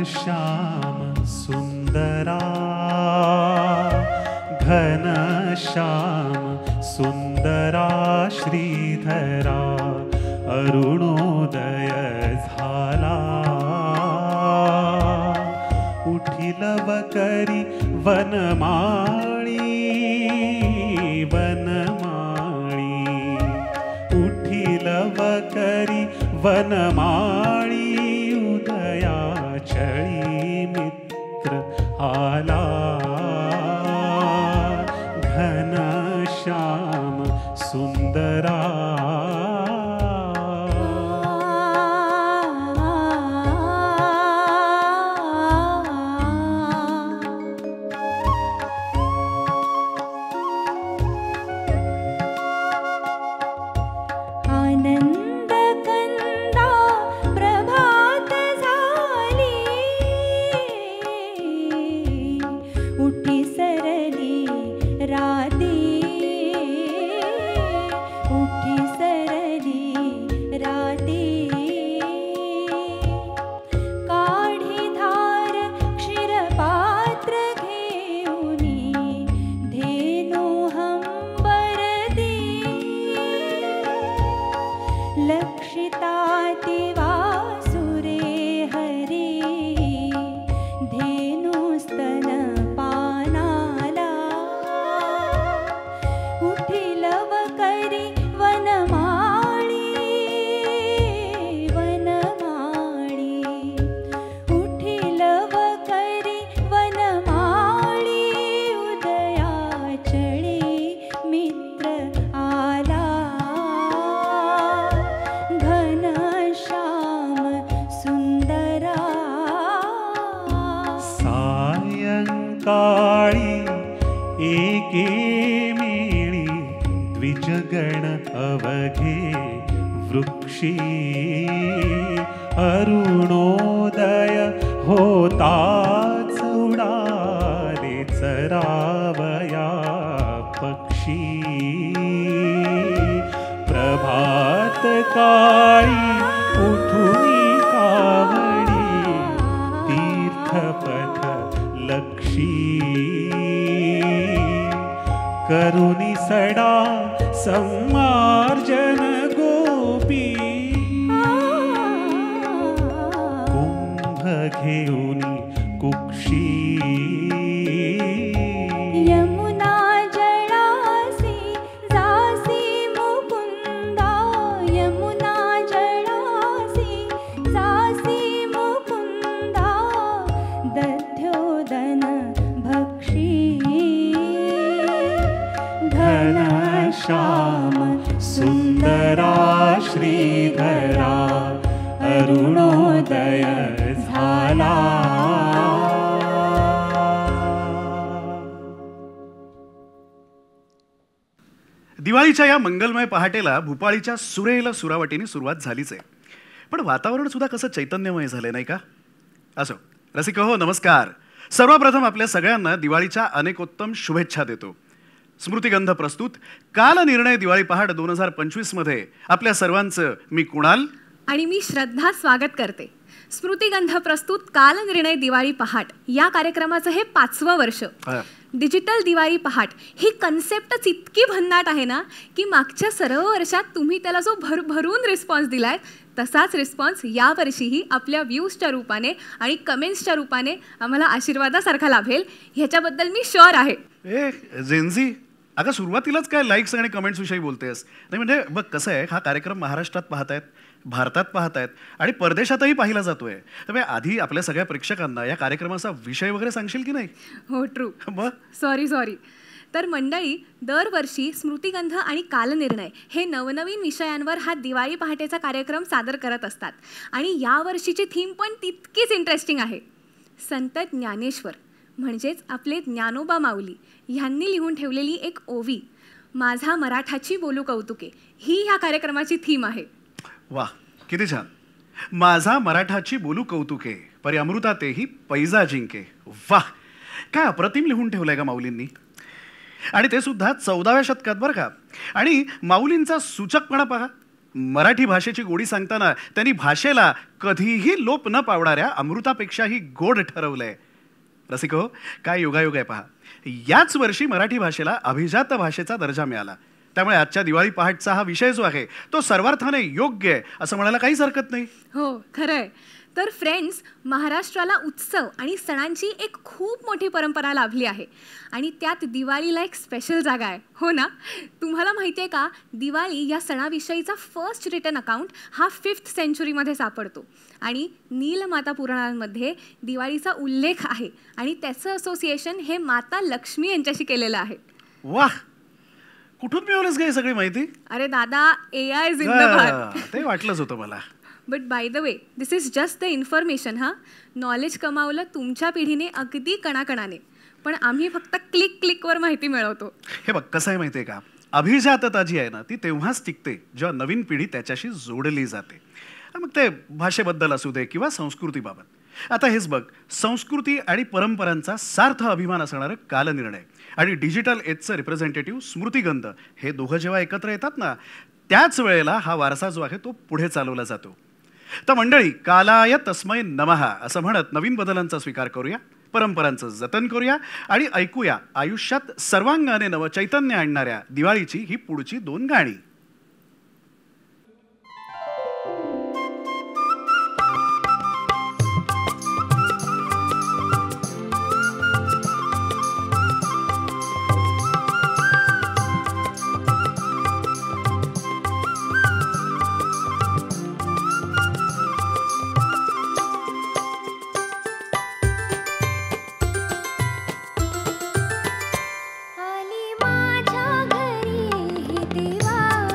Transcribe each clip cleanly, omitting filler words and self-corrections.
श्याम सुंदरा घनश्याम सुंदरा श्रीधरा अरुणोदय झाला उठिल वकरी वनमाळी वनमाळी उठिल वकरी वनमाळी उदयाचळी मित्र आला घनश्याम सुंदरा अरुणोदय होताच उडाले चरावया पक्षी प्रभात काळी उठुनी कावडी तीर्थपथ लक्षी करुणी सडा सम्मार्जन गोपी घेऊनी कुक्षी यमुना जळासी जासी मुकुंदा यमुना जळासी जासी मुकुंदा दध्योदन भक्षी घनश्याम सुंदरा श्रीधरा अरुणोदय झाला. दिवाळीच्या या मंगलमय पहाटेला भूपाळीच्या सुरेल सुरावटीने सुरुवात झालीच आहे, पण वातावरण सुद्धा कसं चैतन्यमय झालंय नाही का? असो रसिक हो, नमस्कार. सर्वप्रथम आपल्या सगळ्यांना दिवाळीच्या अनेकोत्तम शुभेच्छा देतो. स्मृतिगंध प्रस्तुत कालनिर्णय दिवाळी पहाट 2025 मध्ये आपल्या सर्वांचं मी कुणाल आणि मी श्रद्धा स्वागत करते. स्मृतिगंध प्रस्तुत कालनिर्णय दिवाळी पहाट या कार्यक्रमाचं हे 5वं वर्ष. डिजिटल दिवाळी पहाट ही कन्सेप्टच इतकी भन्नाट आहे ना की मागच्या सर्व वर्षात तुम्ही त्याला जो भरभरून रिस्पॉन्स दिलाय तसाच रिस्पॉन्स यावर्षीही आपल्या व्ह्यूजच्या रूपाने आणि कमेंट्सच्या रूपाने आम्हाला आशीर्वादासारखा लाभेल ह्याच्याबद्दल मी शुअर आहे. जेन्झी, अगं सुरुवातीलाच काय लाईक्स आणि कमेंट्स विषयी बोलतेस? नाही म्हणजे बघ कसं आहे, हा कार्यक्रम महाराष्ट्रात पाहतायत, भारतात पाहतायत आणि परदेशातही पाहिला जातोय. त्यामुळे आधी आपल्या सगळ्या प्रेक्षकांना या कार्यक्रमाचा विषय वगैरे सांगशील की नाही? हो ट्रू. सॉरी. तर मंडळी, दरवर्षी स्मृतिगंध आणि कालनिर्णय हे नवनवीन विषयांवर हा दिवाळी पहाटेचा कार्यक्रम सादर करत असतात आणि यावर्षीची थीम पण तितकीच इंटरेस्टिंग आहे. संत ज्ञानेश्वर म्हणजेच आपले ज्ञानोबा माऊली ह्यांनी लिहून ठेवलेली एक ओवी, माझा मराठाची बोलू कौतुके, ही ह्या कार्यक्रमाची थीम आहे. वाह, किती छान. माझा मराठाची बोलू कौतुके, परी अमृता तेही पैजा जिंके. वाह, काय अप्रतिम लिहून ठेवलंय का माऊलींनी. आणि ते सुद्धा 14व्या शतकात बरं का. आणि माऊलींचा सूचकपणा पहा, मराठी भाषेची गोडी सांगताना त्यांनी भाषेला कधीही लोप न पावणाऱ्या अमृतापेक्षाही गोड ठरवलंय. रसिक हो, काय योगायोग आहे पहा. याच वर्षी मराठी भाषेला अभिजात भाषेचा दर्जा मिळाला. त्यामुळे आजच्या दिवाळी पहाटचा हा विषय जो आहे तो सर्वार्थाने योग्य आहे असं म्हणायला काहीच हरकत नाही. हो, खरंय. तर फ्रेंड्स, महाराष्ट्राला उत्सव आणि सणांची एक खूप मोठी परंपरा लाभली आहे आणि त्यात दिवाळीला एक स्पेशल जागा आहे, हो ना? तुम्हाला माहिती आहे का, दिवाळी या सणाविषयीचा फर्स्ट रिटन अकाउंट हा 5th सेंचुरीमध्ये सापडतो आणि नीलमाता पुराणांमध्ये दिवाळीचा उल्लेख आहे आणि त्याचं असोसिएशन हे माता लक्ष्मी यांच्याशी केलेलं आहे. वाह, कुठून मिळवलंच काय सगळी माहिती? अरे दादा, AI जिंदाबाद. ते वाटलंच होतं मला. But by the way, this is just the information. Knowledge कमावलं तुमच्या पिढीने अगदी कणाकणाने, पण आम्ही फक्त क्लिकवर माहिती मिळवतो. हे बघ, कसं आहे माहिती आहे का, अभिजातता जी आहे ना ती तेव्हाच टिकते जेव्हा नवीन पिढी त्याच्याशी जोडली जाते. मग ते भाषेबद्दल असू दे किंवा संस्कृतीबाबत. आता हेच बघ, संस्कृती आणि परंपरांचा सार्थ अभिमान असणारं कालनिर्णय आणि डिजिटल एजचं रिप्रेझेंटेटिव्ह स्मृतिगंध हे दोघं जेव्हा एकत्र येतात ना, त्याच वेळेला हा वारसा जो आहे तो पुढे चालवला जातो. तर मंडळी, कालाय तस्मै नमः असं म्हणत नवीन बदलांचा स्वीकार करूया, परंपरांचं जतन करूया आणि ऐकूया आयुष्यात सर्वांगाने नवचैतन्य आणणाऱ्या दिवाळीची ही पुढची 2 गाणी. आली माझ्या घरी ही दिवाळी.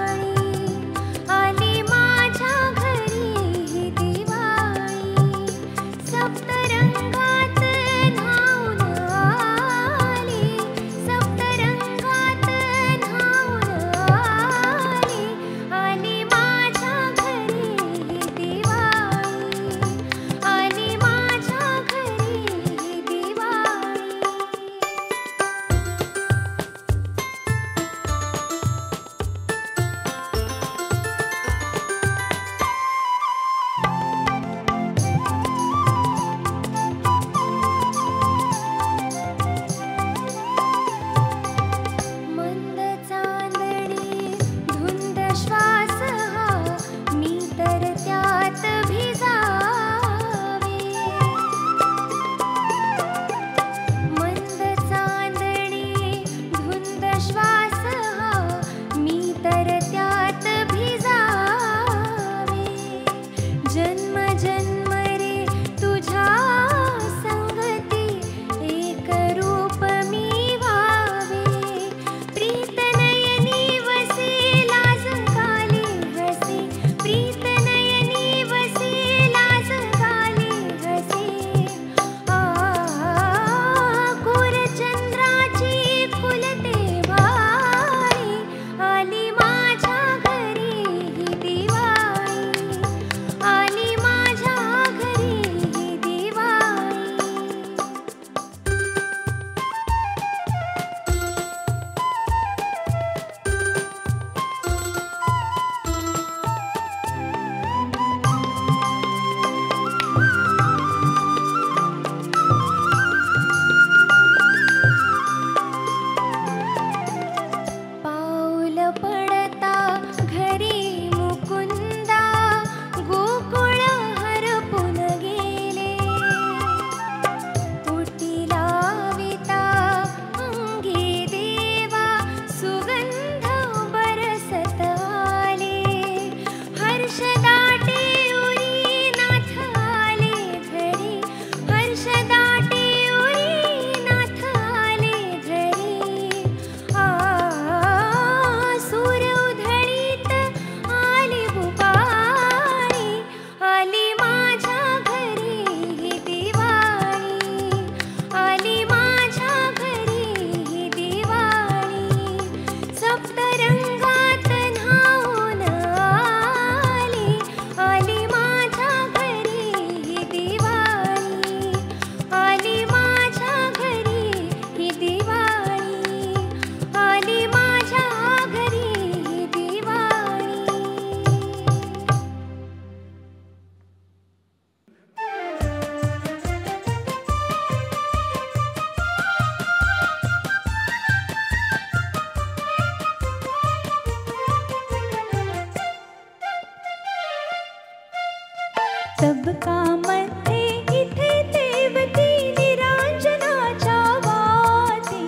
तबकामध्ये इथे तेवती निरांजनाच्या वाती,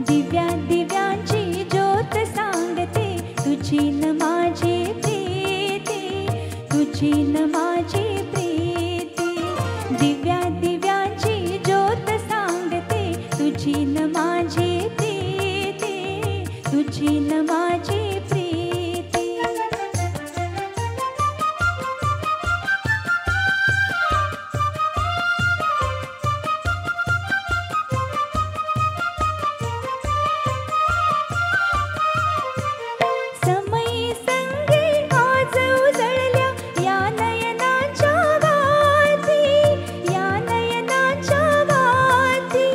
दिव्या दिव्यांची ज्योत सांगते तुझी न माझी प्रीती, तुझी न माझी प्रीती, दिव्या दिव्यांची ज्योत सांगते तुझी न माझी प्रीती, तुझी न माझी प्रीती. समयी संगे आज उजळल्या या नयनाच्या वाती, या नयनाच्या वाती,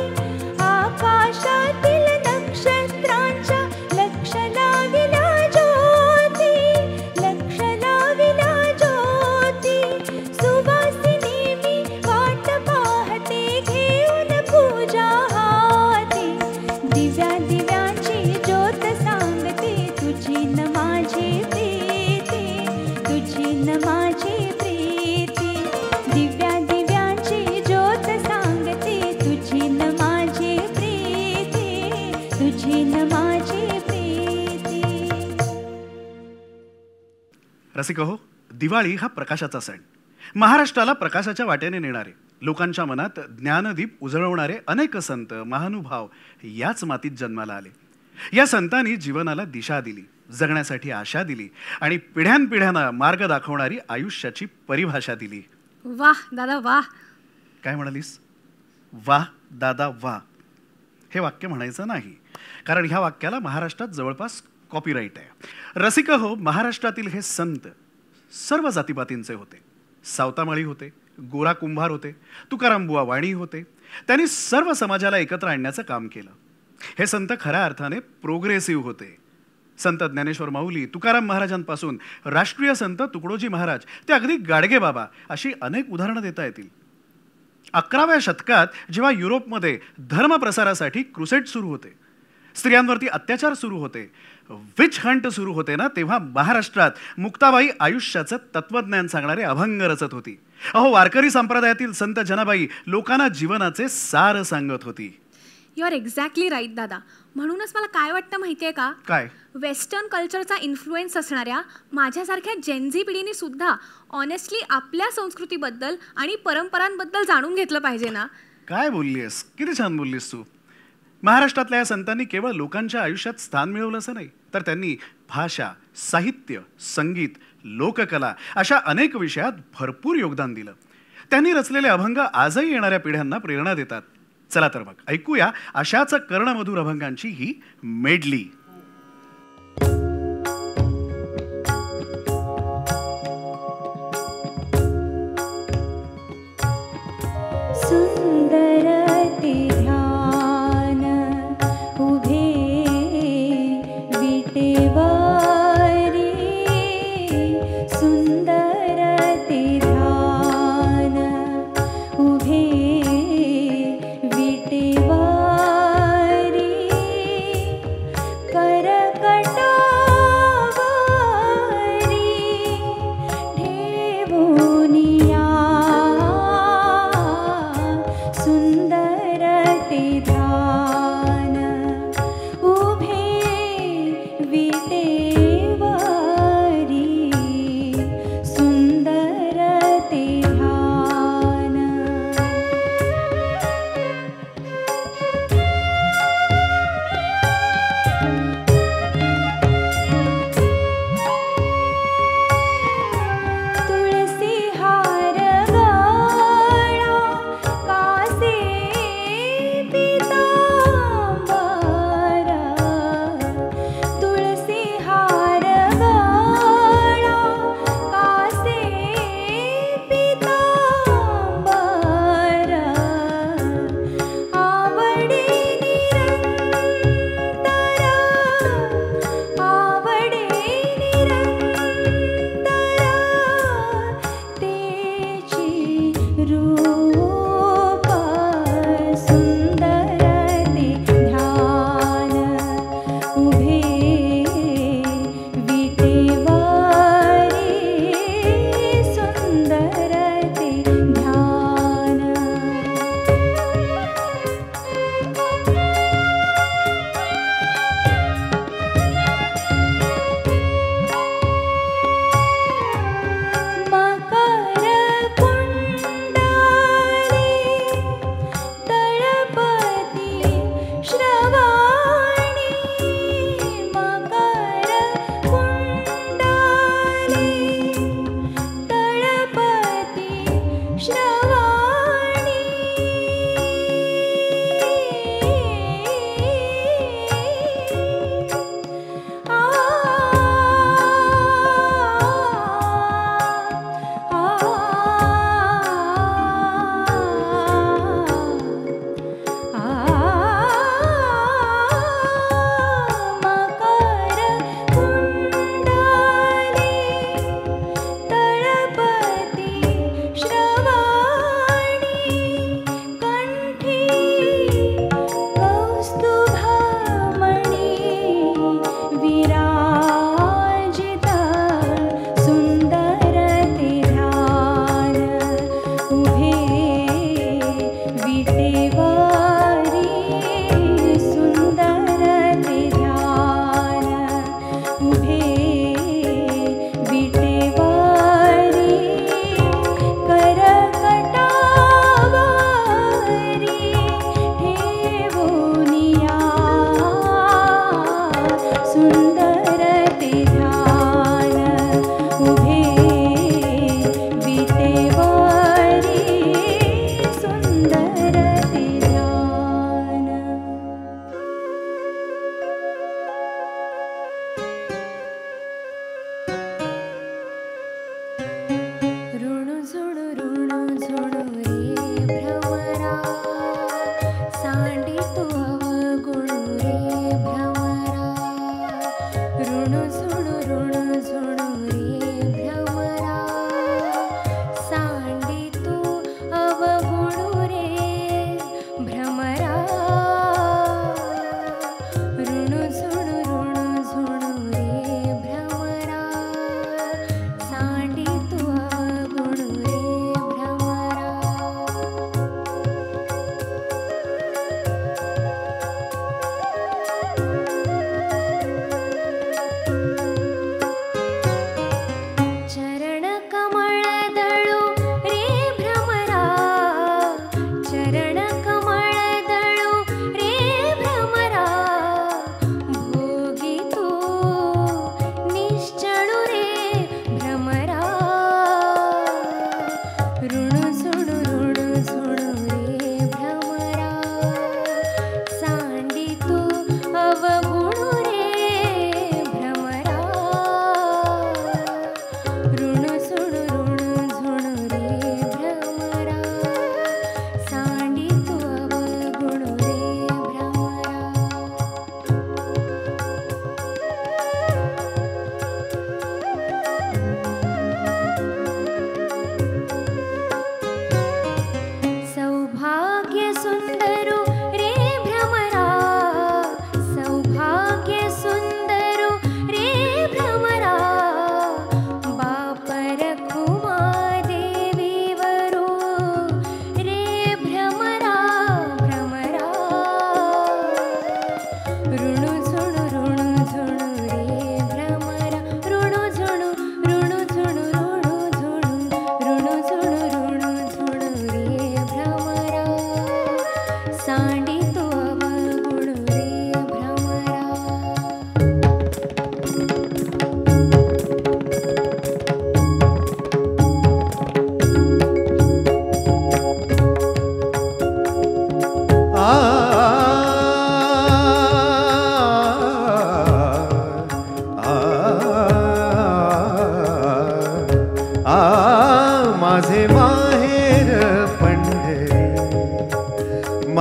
आकाशातील नक्षत्रांच्या लक्ष लाविल्या ज्योती, लक्ष लाविल्या ज्योती, सुवासिनी मी वाट पाहते घेऊन पूजा हाती, दिव्या दिव्यांची ज्योत सांगते तुझी न माझी प्रीती, तुझी न माझी प्रीती, दिव्या दिव्यांची ज्योत सांगते तुझी न माझी प्रीती, तुझी न माझी प्रीती. रसिक हो, दिवाळी हा प्रकाशाचा सण, महाराष्ट्राला प्रकाशाच्या वाटेने नेणारे, लोकांच्या मनात ज्ञानदीप उजळवणारे अनेक संत महानुभाव याच मातीत जन्माला आले. या संतांनी जीवनाला दिशा दिली, जगण्यासाठी आशा दिली आणि पिढ्यानपिढ्यांना मार्ग दाखवणारी आयुष्याची परिभाषा दिली. वाह दादा वाह. काय म्हणालीस? वाह दादा वाह. हे वाक्य म्हणायचं नाही, कारण ह्या वाक्याला महाराष्ट्रात जवळपास कॉपीराईट आहे. रसिक हो, महाराष्ट्रातील हे संत सर्व जातीपातींचे होते. सावतामाळी होते, गोरा कुंभार होते, तुकारामबुवा वाणी होते. त्यांनी सर्व समाजाला एकत्र आणण्याचं काम केलं. हे संत खऱ्या अर्थाने प्रोग्रेसिव्ह होते. संत ज्ञानेश्वर माऊली, तुकाराम महाराजांपासून राष्ट्रीय संत तुकडोजी महाराज ते अगदी गाडगे बाबा अशी अनेक उदाहरणं देता येतील. 11व्या शतकात जेव्हा युरोपमध्ये धर्मप्रसारासाठी क्रुसेड सुरू होते, स्त्रियांवरती अत्याचार सुरू होते, विच हंट सुरू होते ना, तेव्हा महाराष्ट्रात मुक्ताबाई आयुष्याचं तत्वज्ञान सांगणारे अभंग रचत होती. अहो, वारकरी संप्रदायातील संत जनाबाई लोकांना जीवनाचे सार सांगत होती. यू आर एक्झॅक्टली राईट दादा. म्हणूनच मला काय वाटतं माहितीये का, काय? वेस्टर्न कल्चरचा इन्फ्लुएन्स असणाऱ्या माझ्यासारख्या जेनझी पिढीने सुद्धा ऑनेस्टली आपल्या संस्कृतीबद्दल आणि परंपरांबद्दल जाणून घेतलं पाहिजे ना. काय बोललीस, किती छान बोललीस तू. महाराष्ट्रातल्या या संतांनी केवळ लोकांच्या आयुष्यात स्थान मिळवलं असं नाही, तर त्यांनी भाषा, साहित्य, संगीत, लोककला अशा अनेक विषयात भरपूर योगदान दिलं. त्यांनी रचलेले अभंग आजही येणाऱ्या पिढ्यांना प्रेरणा देतात. चला तर मग ऐकूया अशाच कर्णमधुर अभंगांची ही मेडली. सुंदर ते ध्यान उभे विटेवारी, सुंदर ते ध्यान उभे विटेवारी,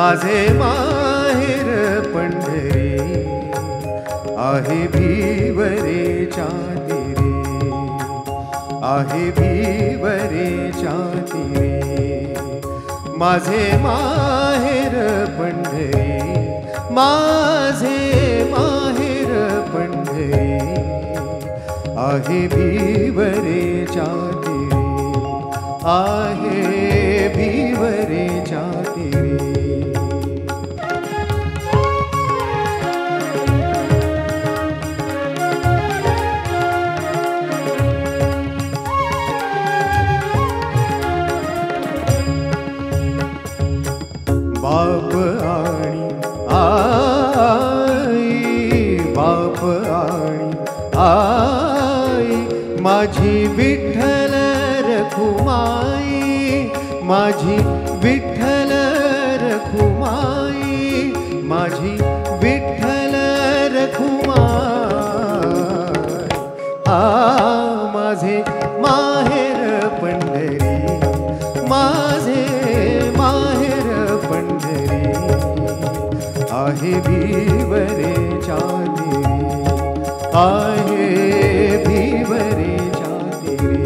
माझे माहेर पंढरी आहे भिवरेच्या तीरे, आहे भिवरेच्या तीरे. माझे माहेर पंढरी, माझे माहेर पंढरी आहे भिवरेच्या तीरे, आहे भिवरेच्या तीरे. बाप आणि आई, बाप आणि आई माझी विठ्ठल रखुमाई, माझी विठ्ठल रखुमाई, माझी विठ्ठल रखुमाई. माझे माहेर पंढरी, माझे माहेर पंढरी आहे भिवरेच्या तीरे, आहे भिवरेच्या तीरे.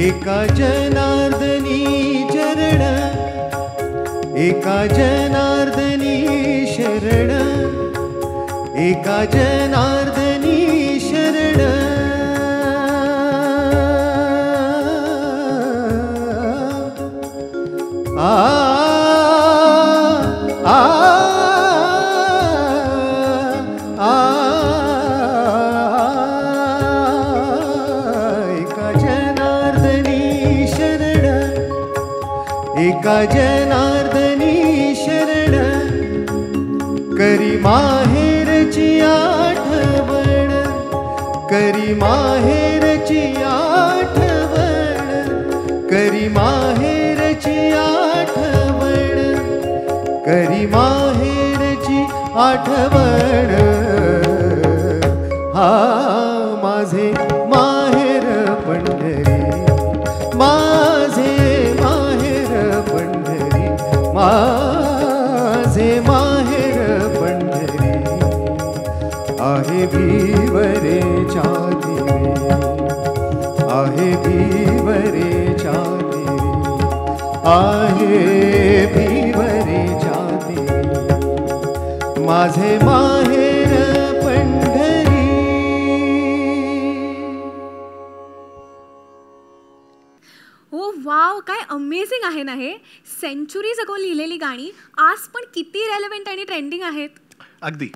एका जनार्दनी चरण, एका जनार्दनी शरण, एका जनार्दनी शरण. आ आ आ एका जनार्दनी शरण, एका जनार्दनी शरण. करी माहेरची आठवण, करी माहेरची आठवण, करी माहेरची आठवण, करी माहेरची आठवण. हा माझे माहेर पंढरी, माझे माहेर पंढरी, माझे माहेर पंढरी आहे भिवरेच्या तीरे, आहे भिवरेच्या तीरे, आहे भिवरेच्या तीरे. माझे माहेर पंढरी. ओ वाव, काय अमेझिंग आहे ना हे. सेंचुरीज अगो लिहिलेली गाणी आज पण किती रेलेव्हंट आणि ट्रेंडिंग आहेत. अगदी.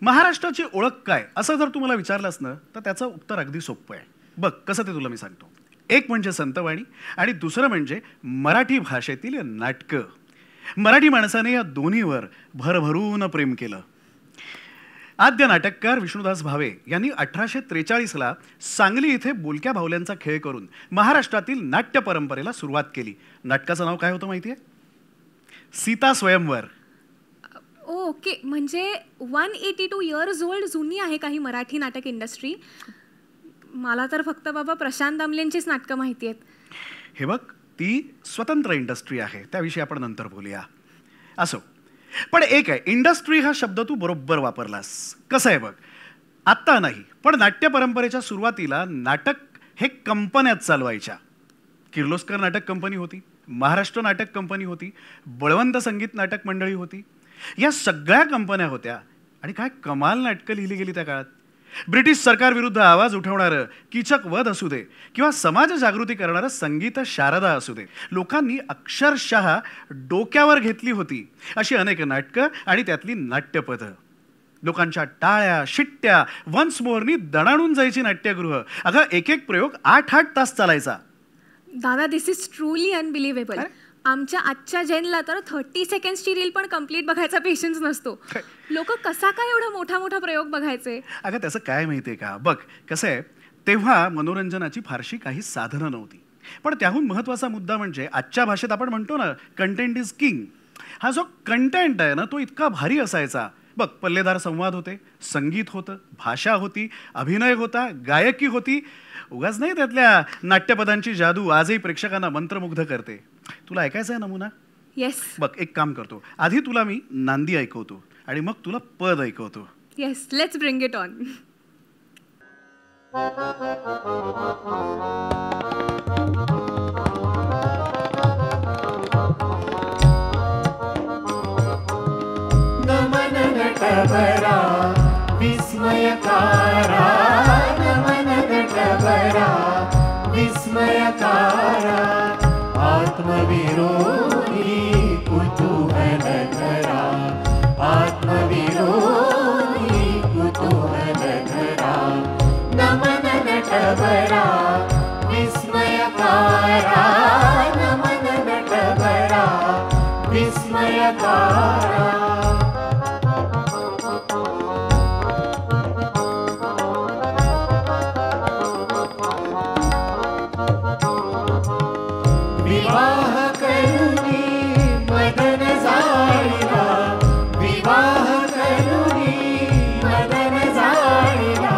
महाराष्ट्राची ओळख काय असं जर तुम्हाला विचारलंस ना तर त्याचं उत्तर अगदी सोपं आहे. बघ कसं ते तुला मी सांगतो. एक म्हणजे संतवाणी आणि दुसरं म्हणजे मराठी भाषेतील नाटकं. मराठी माणसाने या दोन्हीवर भरभरून प्रेम केलं. आद्य नाटककार विष्णुदास भावे यांनी 1843ला सांगली इथे बोलक्या भावल्यांचा खेळ करून महाराष्ट्रातील नाट्य परंपरेला सुरुवात केली. नाटकाचं नाव काय होतं माहिती आहे? सीता स्वयंवर. ओके, म्हणजे 182 इयर्स ओल्ड जुनी आहे काही मराठी नाटक इंडस्ट्री. मला तर फक्त बाबा प्रशांत दामलेंचीच नाटकं माहिती आहेत. हे बघ, ती स्वतंत्र इंडस्ट्री आहे, त्याविषयी आपण नंतर बोलूया. असो, पण एक आहे, इंडस्ट्री हा शब्द तू बरोबर वापरलास. कसं आहे बघ, आत्ता नाही पण नाट्य परंपरेच्या सुरुवातीला नाटक हे कंपन्यात चालवायच्या. किर्लोस्कर नाटक कंपनी होती, महाराष्ट्र नाटक कंपनी होती, बळवंत संगीत नाटक मंडळी होती. या सगळ्या कंपन्या होत्या आणि काय कमाल नाटकं लिहिली गेली त्या काळात. ब्रिटिश सरकारविरुद्ध आवाज उठवणारं कीचक वध असू दे किंवा समाज जागृती करणारं संगीत शारदा असू दे, लोकांनी अक्षरशः डोक्यावर घेतली होती अशी अनेक नाटकं आणि त्यातली नाट्यपदं. लोकांच्या टाळ्या शिट्ट्या वन्स मोरनी दणाणून जायची नाट्यगृह. अगं एक एक प्रयोग 8-8 तास चालायचा. दादा, दिस इज ट्रूली अनबिलिव्हेबल. आमच्या आजच्या जेनला तर 30 सेकंड्सची रील पण कंप्लीट बघायचा पेशन्स नसतो. लोक कसा काय एवढा मोठा मोठा प्रयोग बघायचे? अगं त्याचं काय माहितीये का, बघ कसं आहे, तेव्हा मनोरंजनाची फारशी काही साधनं नव्हती. पण त्याहून महत्त्वाचा मुद्दा म्हणजे आजच्या भाषेत आपण म्हणतो ना, कंटेंट इज किंग. हा जो कंटेंट आहे ना तो इतका भारी असायचा. बघ, पल्लेदार संवाद होते, संगीत होतं, भाषा होती, अभिनय होता, गायकी होती. उगाच नाही त्यातल्या नाट्यपदांची जादू आजही प्रेक्षकांना मंत्रमुग्ध करते. तुला ऐकायचा आहे नमुना? येस बघ, एक काम करतो, आधी तुला मी नांदी ऐकवतो आणि मग तुला पद ऐकवतो. Yes, let's bring it on. नमन नटवरा विस्मयकारा, नमन नटवरा विस्मयकारा, आत्मविरोधी कुतूहलधरा, आत्मविरोधी कुतूहलधरा, नमन नटवरा विस्मयकारा, नमन नटवरा विस्मयकारा. विवाह करुणी मदन जाळिला, विवाह करुणी मदन जाळिला,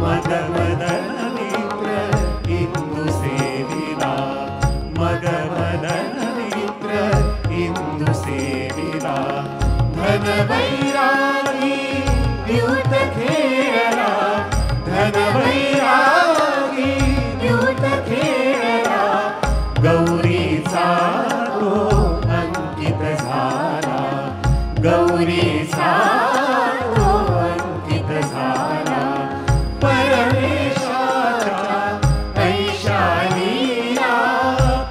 मद मदन मित्र इंदू सेविला, मद मदन मित्र इंदू सेविला, धन वैरागी द्यूत खेळला, धन वैरागी द्यूत खेळला, गौरीचा तो अंकित झाला, गौरीचा तो अंकित झाला, परमेशाच्या ऐशा लीला,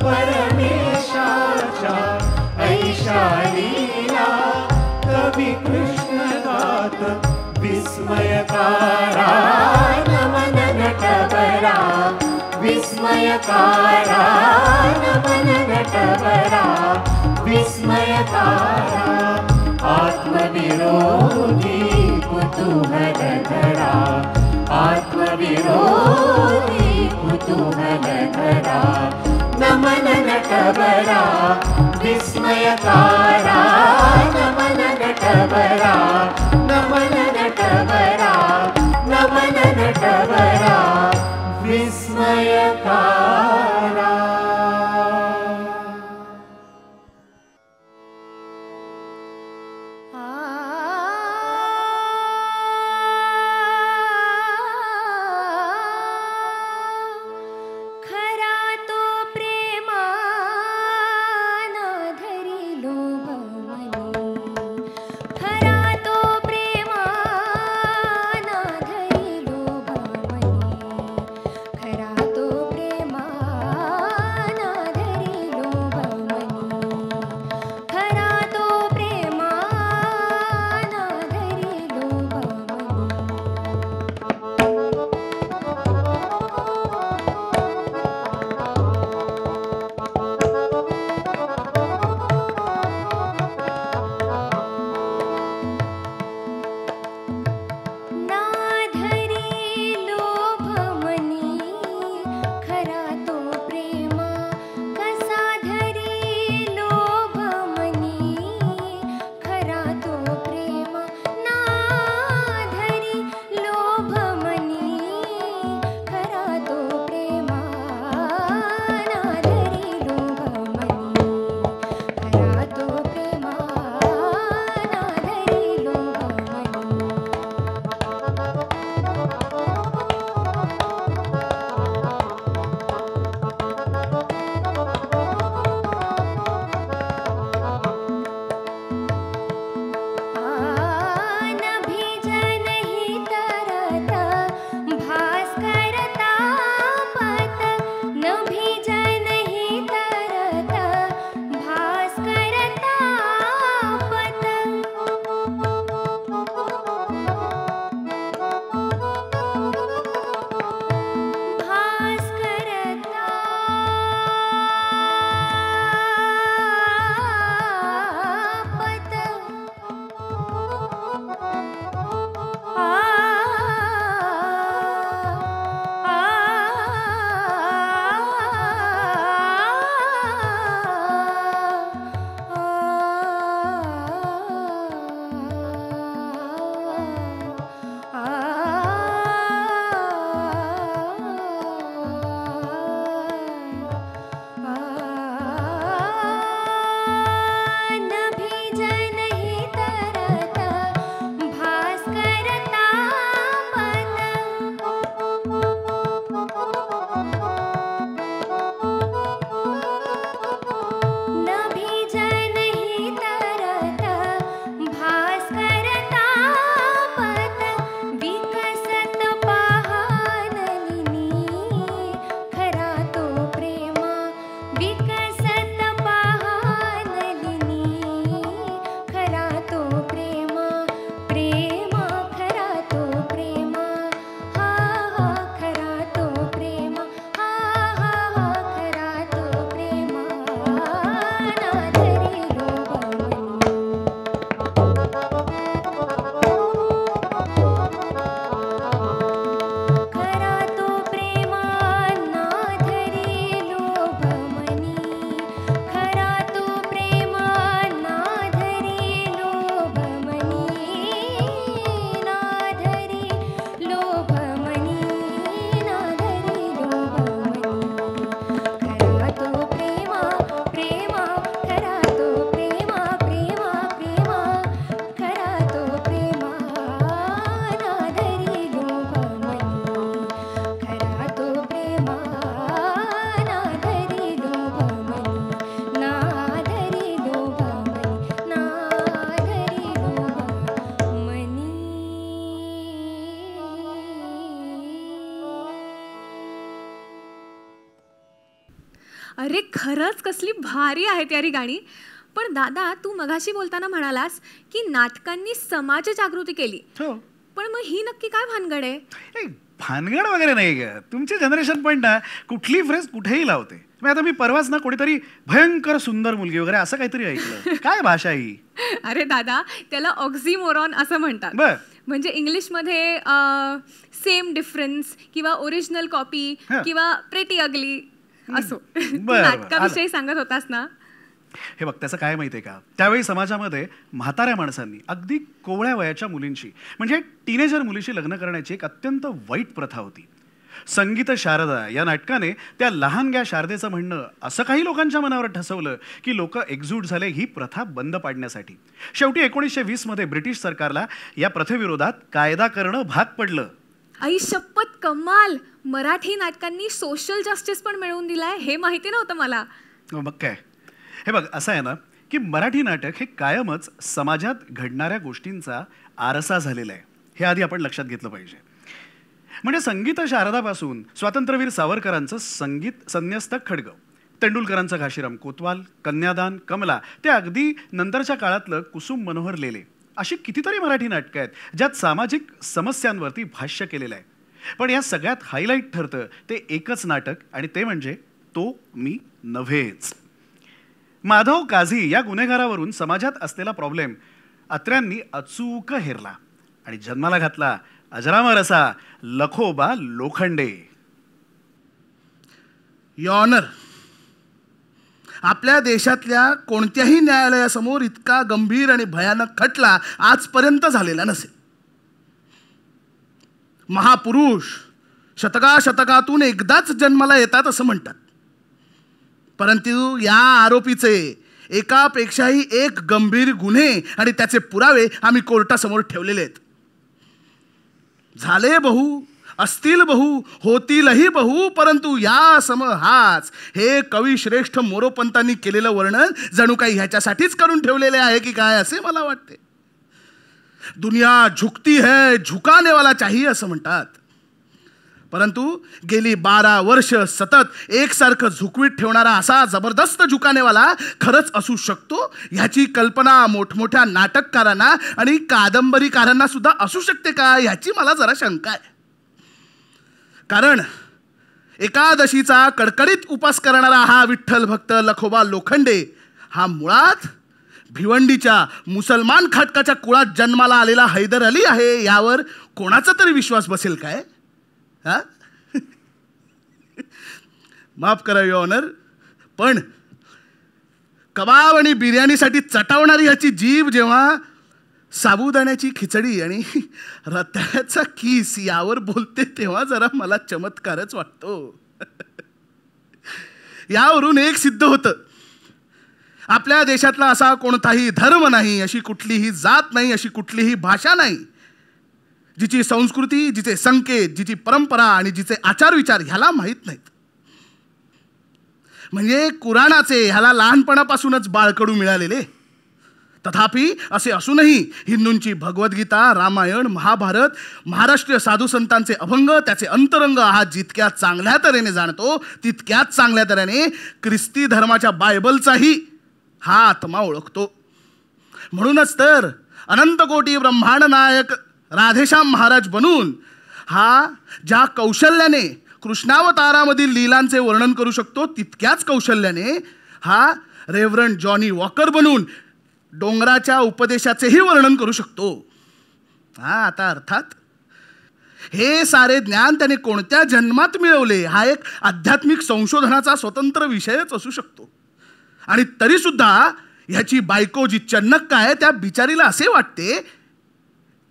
परमेशाच्या ऐशा लीला, कवी कृष्णदात विस्मयकारा, नमन नटवरा विस्मयकारा, नमन नटवरा विस्मयकारा, आत्मविरोधी कुतूहलधरा, आत्मविरोधी कुतूहलधरा, नमन नटवरा विस्मयकारा, नमन नटवरा, नमन नटवरा, नमन नटवरा विस्मयकारा. खरा तो प्रेमान धरिलो भवनी, खरा तो प्रेमान धरिलो भवनी, खरा तो प्रेमान अरे खरंच कसली भारी आहेत यारी गाणी. पण दादा, तू मगाशी बोलताना म्हणालास की नाटकांनी समाज जागृती केली. पण मग ही नक्की काय भानगड आहे? भानगड वगैरे नाही ग. तुमची जनरेशन पण ना कुठली फ्रेज कुठेही लावते. आता मी परवाच ना कोणीतरी भयंकर सुंदर मुलगी वगैरे असं काहीतरी ऐकलं. काय भाषा ही? अरे दादा, त्याला ऑक्झिमोरॉन असं म्हणतात. म्हणजे इंग्लिशमध्ये सेम डिफरन्स किंवा ओरिजिनल कॉपी किंवा प्रेटी अगली असो. नाटकाविषयी सांगत होतास ना. हे बघ, त्याचं काय माहितीये का, त्यावेळी समाजामध्ये म्हाताऱ्या माणसांनी अगदी कोवळ्या वयाच्या मुलींशी म्हणजे टीनेजर मुलीशी लग्न करण्याची एक अत्यंत वाईट प्रथा होती. संगीत शारदा या नाटकाने त्या लहानग्या शारदेचं म्हणणं असं काही लोकांच्या मनावर ठसवलं की लोक एकजूट झाले ही प्रथा बंद पाडण्यासाठी. शेवटी 1920 मध्ये ब्रिटिश सरकारला या प्रथेविरोधात कायदा करणं भाग पडलं. आई शपथ, कमाल. मराठी नाटकांनी सोशल जस्टिस पण मिळवून दिलाय, हे माहिती नव्हतं मला. मग काय. हे बघ, असं आहे ना की मराठी नाटक हे कायमच समाजात घडणाऱ्या गोष्टींचा आरसा झालेला आहे. हे आधी आपण लक्षात घेतलं पाहिजे. म्हणजे संगीत शारदापासून स्वातंत्र्यवीर सावरकरांचं संगीत संन्यस्तक खडगं, तेंडुलकरांचं घाशीराम कोतवाल, कन्यादान, कमला, ते अगदी नंतरच्या काळातलं कुसुम मनोहर लेले, अशी कितीतरी मराठी नाटकं आहेत ज्यात सामाजिक समस्यांवरती भाष्य केलेलं आहे. पण या सगळ्यात हायलाईट ठरतं ते एकच नाटक, आणि ते म्हणजे तो मी नव्हेच. माधव काझी या गुन्हेगारावरून समाजात असलेला प्रॉब्लेम अत्र्यांनी अचूक हेरला आणि जन्माला घातला अजरामर असा लखोबा लोखंडे. यॉनर, आपल्या देशातल्या कोणत्याही न्यायालयासमोर इतका गंभीर आणि भयानक खटला आजपर्यंत झालेला नसेल. महापुरुष शतकाशतकातून एकदाच जन्माला येतात असं म्हणतात. परंतु या आरोपीचे एकापेक्षाही एक गंभीर गुन्हे आणि त्याचे पुरावे आम्ही कोर्टासमोर ठेवलेले आहेत. झाले बहु, असतील बहु, होतीलही बहु, परंतु या सम हाच, हे कविश्रेष्ठ मोरोपंतांनी केलेलं वर्णन जणू काही ह्याच्यासाठीच करून ठेवलेले आहे की काय असे मला वाटते. दुनिया झुकती है, झुकाने वाला चाहिए असं म्हणतात. परंतु गेली 12 वर्ष सतत एकसारखं झुकवीत ठेवणारा असा जबरदस्त झुकानेवाला खरंच असू शकतो ह्याची कल्पना मोठमोठ्या नाटककारांना आणि कादंबरीकारांना सुद्धा असू शकते का, ह्याची मला जरा शंका आहे. कारण एकादशीचा कडकडीत उपास करणारा हा विठ्ठल भक्त लखोबा लोखंडे हा मुळात भिवंडीच्या मुसलमान खाटकाच्या कुळात जन्माला आलेला हैदर अली आहे. यावर कोणाचा तरी विश्वास बसेल काय? हा, माफ करा युअर ऑनर, पण कबाब आणि बिर्याणीसाठी चटावणारी ह्याची जीभ जेव्हा साबुदाण्याची खिचडी आणि रताळ्याचा किस यावर बोलते तेव्हा जरा मला चमत्कारच वाटतो. यावरून एक सिद्ध होतं, आपल्या देशातला असा कोणताही धर्म नाही, अशी कुठलीही जात नाही, अशी कुठलीही भाषा नाही जिची संस्कृती, जिचे संकेत, जिची परंपरा आणि जिचे आचार विचार ह्याला माहीत नाहीत. म्हणजे कुराणाचे ह्याला लहानपणापासूनच बाळकडू मिळालेले. तथापि असे असूनही हिंदूंची भगवद्गीता, रामायण, महाभारत, महाराष्ट्रीय साधू संतांचे अभंग, त्याचे अंतरंग हा जितक्या चांगल्या तऱ्हेने जाणतो तितक्याच चांगल्या तऱ्हेने ख्रिस्ती धर्माच्या बायबलचाही हा आत्मा ओळखतो. म्हणूनच तर अनंतकोटी ब्रह्मांड नायक राधेश्याम महाराज बनून हा ज्या कौशल्याने कृष्णावतारामधील लीलांचे वर्णन करू शकतो तितक्याच कौशल्याने हा रेव्हरंड जॉनी वॉकर बनून डोंगराच्या उपदेशाचेही वर्णन करू शकतो. हा, आता अर्थात हे सारे ज्ञान त्याने कोणत्या जन्मात मिळवले हा एक आध्यात्मिक संशोधनाचा स्वतंत्र विषयच असू शकतो. आणि तरीसुद्धा ह्याची बायको जी चन्नक्का आहे त्या बिचारीला असे वाटते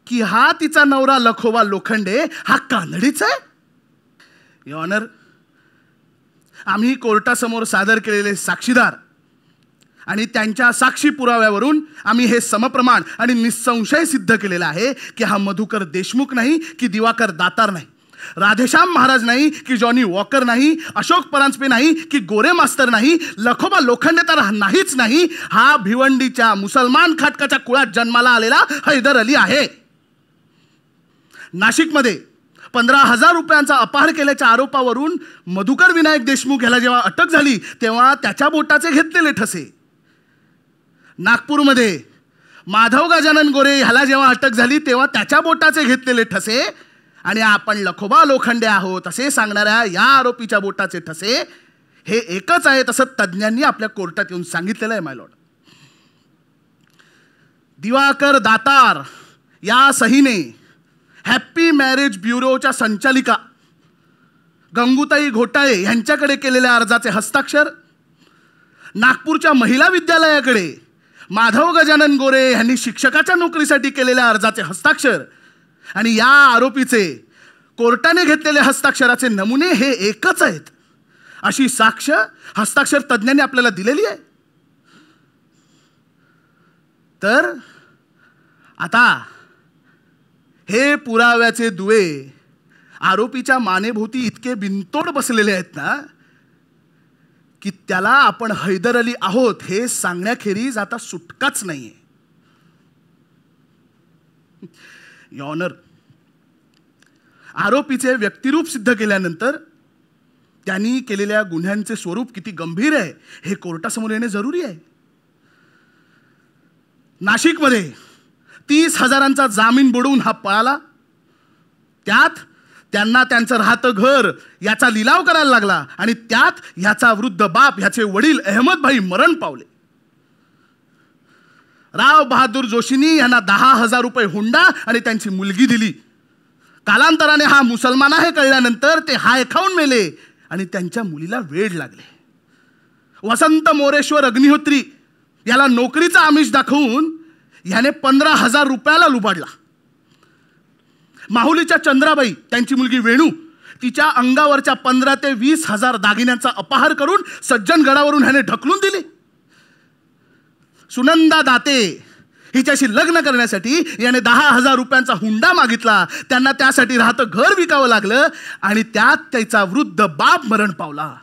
की हा तिचा नवरा लखोबा लोखंडे हा कानडीच आहे. युअर ऑनर, आम्ही कोर्टासमोर सादर केलेले साक्षीदार आणि त्यांच्या साक्षी पुराव्यावरून आम्ही हे समप्रमाण आणि निसंशय सिद्ध केलेलं आहे की हा मधुकर देशमुख नाही, की दिवाकर दातार नाही, राधेश्याम महाराज नाही, की जॉनी वॉकर नाही, अशोक परांजपे नाही, की गोरे मास्तर नाही, लखोबा लोखंडे तर नाहीच नाही, हा भिवंडीच्या मुसलमान खाटकाच्या कुळात जन्माला आलेला हैदर अली आहे. नाशिकमध्ये 15,000 रुपयांचा अपहार केल्याच्या आरोपावरून मधुकर विनायक देशमुख याला जेव्हा अटक झाली तेव्हा त्याच्या बोटाचे घेतलेले ठसे. नागपूरमध्ये माधव गजानन गोरे ह्याला जेव्हा अटक झाली तेव्हा त्याच्या बोटाचे घेतलेले ठसे आणि आपण लखोबा लोखंडे आहोत असे सांगणाऱ्या या आरोपीच्या बोटाचे ठसे हे एकच आहेत असं तज्ज्ञांनी आपल्या कोर्टात येऊन सांगितलेलं आहे माय लॉर्ड. दिवाकर दातार या सहीने हॅप्पी मॅरेज ब्युरोच्या संचालिका गंगूताई घोटाळे यांच्याकडे केलेल्या अर्जाचे हस्ताक्षर, नागपूरच्या महिला विद्यालयाकडे माधव गजानन गोरे यांनी शिक्षकाच्या नोकरीसाठी केलेल्या अर्जाचे हस्ताक्षर आणि या आरोपीचे कोर्टाने घेतलेले हस्ताक्षराचे नमुने हे एकच आहेत अशी साक्ष हस्ताक्षर तज्ज्ञांनी आपल्याला दिलेली आहे. तर आता हे पुराव्याचे दुवे आरोपीच्या मानेभोवती इतके बिनतोड बसलेले आहेत ना की त्याला आपण हैदर अली आहोत हे सांगण्याखेरीज आता सुटकाच नाहीये. ऑनर, आरोपीचे व्यक्तिरूप सिद्ध केल्यानंतर त्यांनी केलेल्या गुन्ह्यांचे स्वरूप किती गंभीर आहे हे कोर्टासमोर येणे जरुरी आहे. नाशिकमध्ये 30,000चा जामीन बुडवून हा पळाला. त्यात त्यांना त्यांचं राहतं घर याचा लिलाव करायला लागला आणि त्यात ह्याचा वृद्ध बाप ह्याचे वडील अहमदभाई मरण पावले. राव बहादूर जोशींनी यांना 10,000 रुपये हुंडा आणि त्यांची मुलगी दिली. कालांतराने हा मुसलमान आहे कळल्यानंतर ते हाय खाऊन मेले आणि त्यांच्या मुलीला वेड लागले. वसंत मोरेश्वर अग्निहोत्री याला नोकरीचा आमिष दाखवून याने 15,000 रुपयाला लुबाडला. माहुलीच्या चंद्राबाई त्यांची मुलगी वेणू तिच्या अंगावरच्या 15,000 ते 20,000 दागिन्यांचा अपहार करून सज्जनगडावरून ह्याने ढकलून दिली. सुनंदा दाते हिच्याशी लग्न करण्यासाठी याने 10,000 रुपयांचा हुंडा मागितला. त्यांना त्यासाठी राहतं घर विकावं लागलं आणि त्यात त्याचा वृद्ध बाप मरण पावला.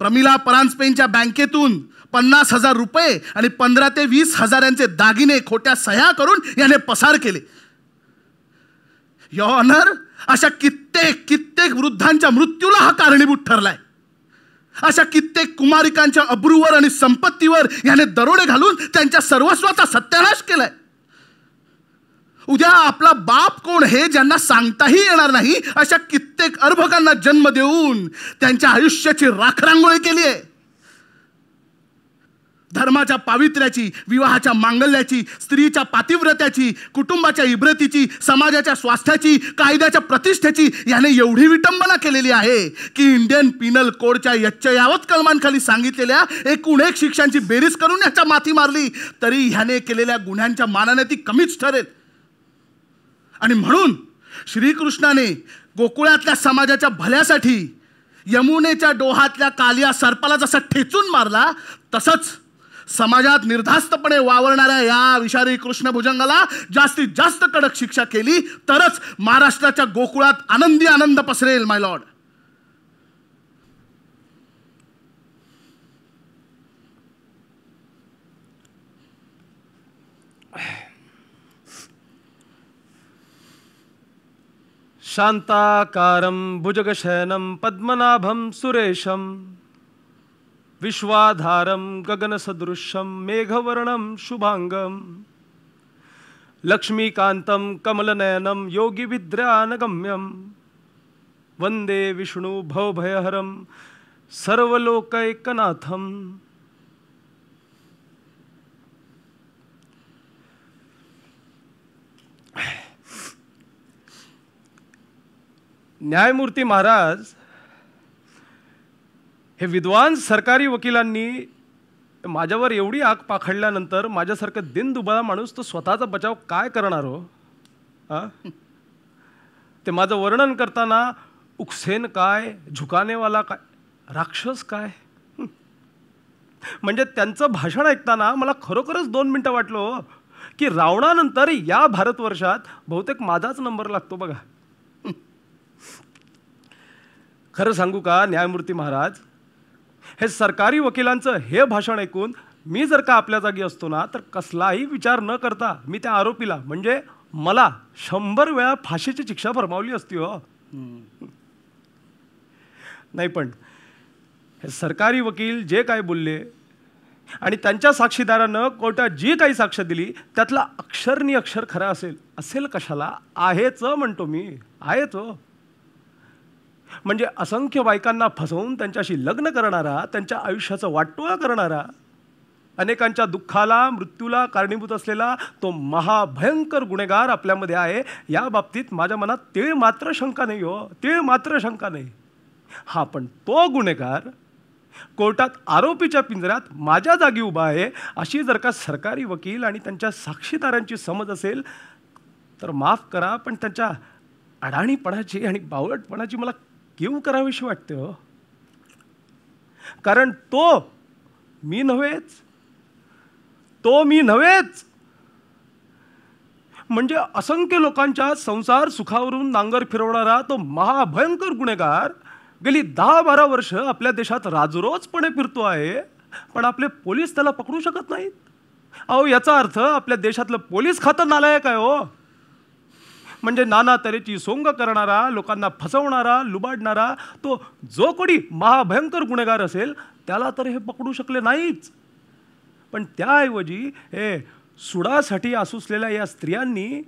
प्रमिला परांजपेंच्या बँकेतून 50,000 रुपये आणि 15,000 ते 20,000 यांचे दागिने खोट्या सह्या करून याने पसार केले. युअर ऑनर, अशा कित्येक वृद्धांच्या मृत्यूला हा कारणीभूत ठरलाय. अशा कित्येक कुमारिकांच्या अब्रूवर आणि संपत्तीवर याने दरोडे घालून त्यांच्या सर्वस्वाचा सत्यानाश केलाय. उद्या आपला बाप कोण हे ज्यांना सांगताही येणार नाही अशा कित्येक अर्भकांना जन्म देऊन त्यांच्या आयुष्याची राखरांगोळी केली आहे. धर्माच्या पावित्र्याची, विवाहाच्या मांगल्याची, स्त्रीच्या पातिव्रत्याची, कुटुंबाच्या इब्रतीची, समाजाच्या स्वास्थ्याची, कायद्याच्या प्रतिष्ठेची याने एवढी विटंबना केलेली आहे की इंडियन पिनल कोडच्या यच्चयावत कलमांखाली सांगितलेल्या 1 शिक्षांची बेरीज करून याच्या माथी मारली तरी ह्याने केलेल्या गुन्ह्यांच्या मानाने ती कमीच ठरेल. आणि म्हणून श्रीकृष्णाने गोकुळातल्या समाजाच्या भल्यासाठी यमुनेच्या डोहातल्या कालिया सर्पाला जसा ठेचून मारला तसंच समाजात निर्धास्तपणे वावरणाऱ्या या विषारी कृष्ण भुजंगाला जास्तीत जास्त कडक शिक्षा केली तरच महाराष्ट्राच्या गोकुळात आनंदी आनंद पसरेल माय लॉर्ड. शांताकारं भुजगशयनं पद्मनाभं सुरेशं विश्वाधारं गगनसदृशं मेघवर्णं शुभांगं लक्ष्मीकान्तं कमलनयनं योगिविद्यानगम्यं वन्दे विष्णु भवभयहरं सर्वलोकैकनाथं. न्यायमूर्ती महाराज, हे विद्वान सरकारी वकिलांनी माझ्यावर एवढी आग पाखडल्यानंतर माझ्यासारखं दिनदुबळा माणूस तो स्वतःचा बचाव काय करणार हो? ते माझं वर्णन करताना उकसेन काय, झुकानेवाला काय, राक्षस काय, म्हणजे त्यांचं भाषण ऐकताना मला खरोखरच 2 मिनिटं वाटलो की रावणानंतर या भारतवर्षात बहुतेक माझाच नंबर लागतो बघा. खरं सांगू का न्यायमूर्ती महाराज, हे सरकारी वकिलांचं हे भाषण ऐकून मी जर का आपल्या जागी असतो ना तर कसलाही विचार न करता मी त्या आरोपीला म्हणजे मला 100 वेळा फाशीची शिक्षा फरमावली असती हो. नाही, पण हे सरकारी वकील जे काय बोलले आणि त्यांच्या साक्षीदारानं कोर्टात जी काही साक्ष दिली त्यातला अक्षरनी अक्षर खरा असेल कशाला? आहेच म्हणतो मी, आहेच हो. म्हणजे असंख्य बायकांना फसवून त्यांच्याशी लग्न करणारा, त्यांच्या आयुष्याचं वाटोळा करणारा, अनेकांच्या दुःखाला मृत्यूला कारणीभूत असलेला तो महाभयंकर गुन्हेगार आपल्यामध्ये आहे, या बाबतीत माझ्या मनात तीळ मात्र शंका नाही हो, तीळ मात्र शंका नाही. हा, पण तो गुन्हेगार कोर्टात आरोपीच्या पिंजऱ्यात माझ्या जागी उभा आहे अशी जर का सरकारी वकील आणि त्यांच्या साक्षीदारांची समज असेल तर माफ करा, पण त्यांच्या अडाणीपणाची आणि बावळटपणाची मला कीव करावीशी वाटते हो. कारण तो मी नव्हेच. म्हणजे असंख्य लोकांच्या संसार सुखावरून नांगर फिरवणारा तो महाभयंकर गुन्हेगार गेली 10-12 वर्ष आपल्या देशात राजरोजपणे फिरतो आहे, पण आपले पोलीस त्याला पकडू शकत नाहीत. अहो, याचा अर्थ आपल्या देशातलं पोलीस खातं नालायक आहे हो. म्हणजे नाना तऱ्हेची सोंग करणारा, लोकांना फसवणारा, लुबाडणारा तो जो कोणी महाभयंकर गुन्हेगार असेल त्याला तर हे पकडू शकले नाहीच. पण त्याऐवजी हे सुडासाठी आसुसलेल्या या स्त्रियांनी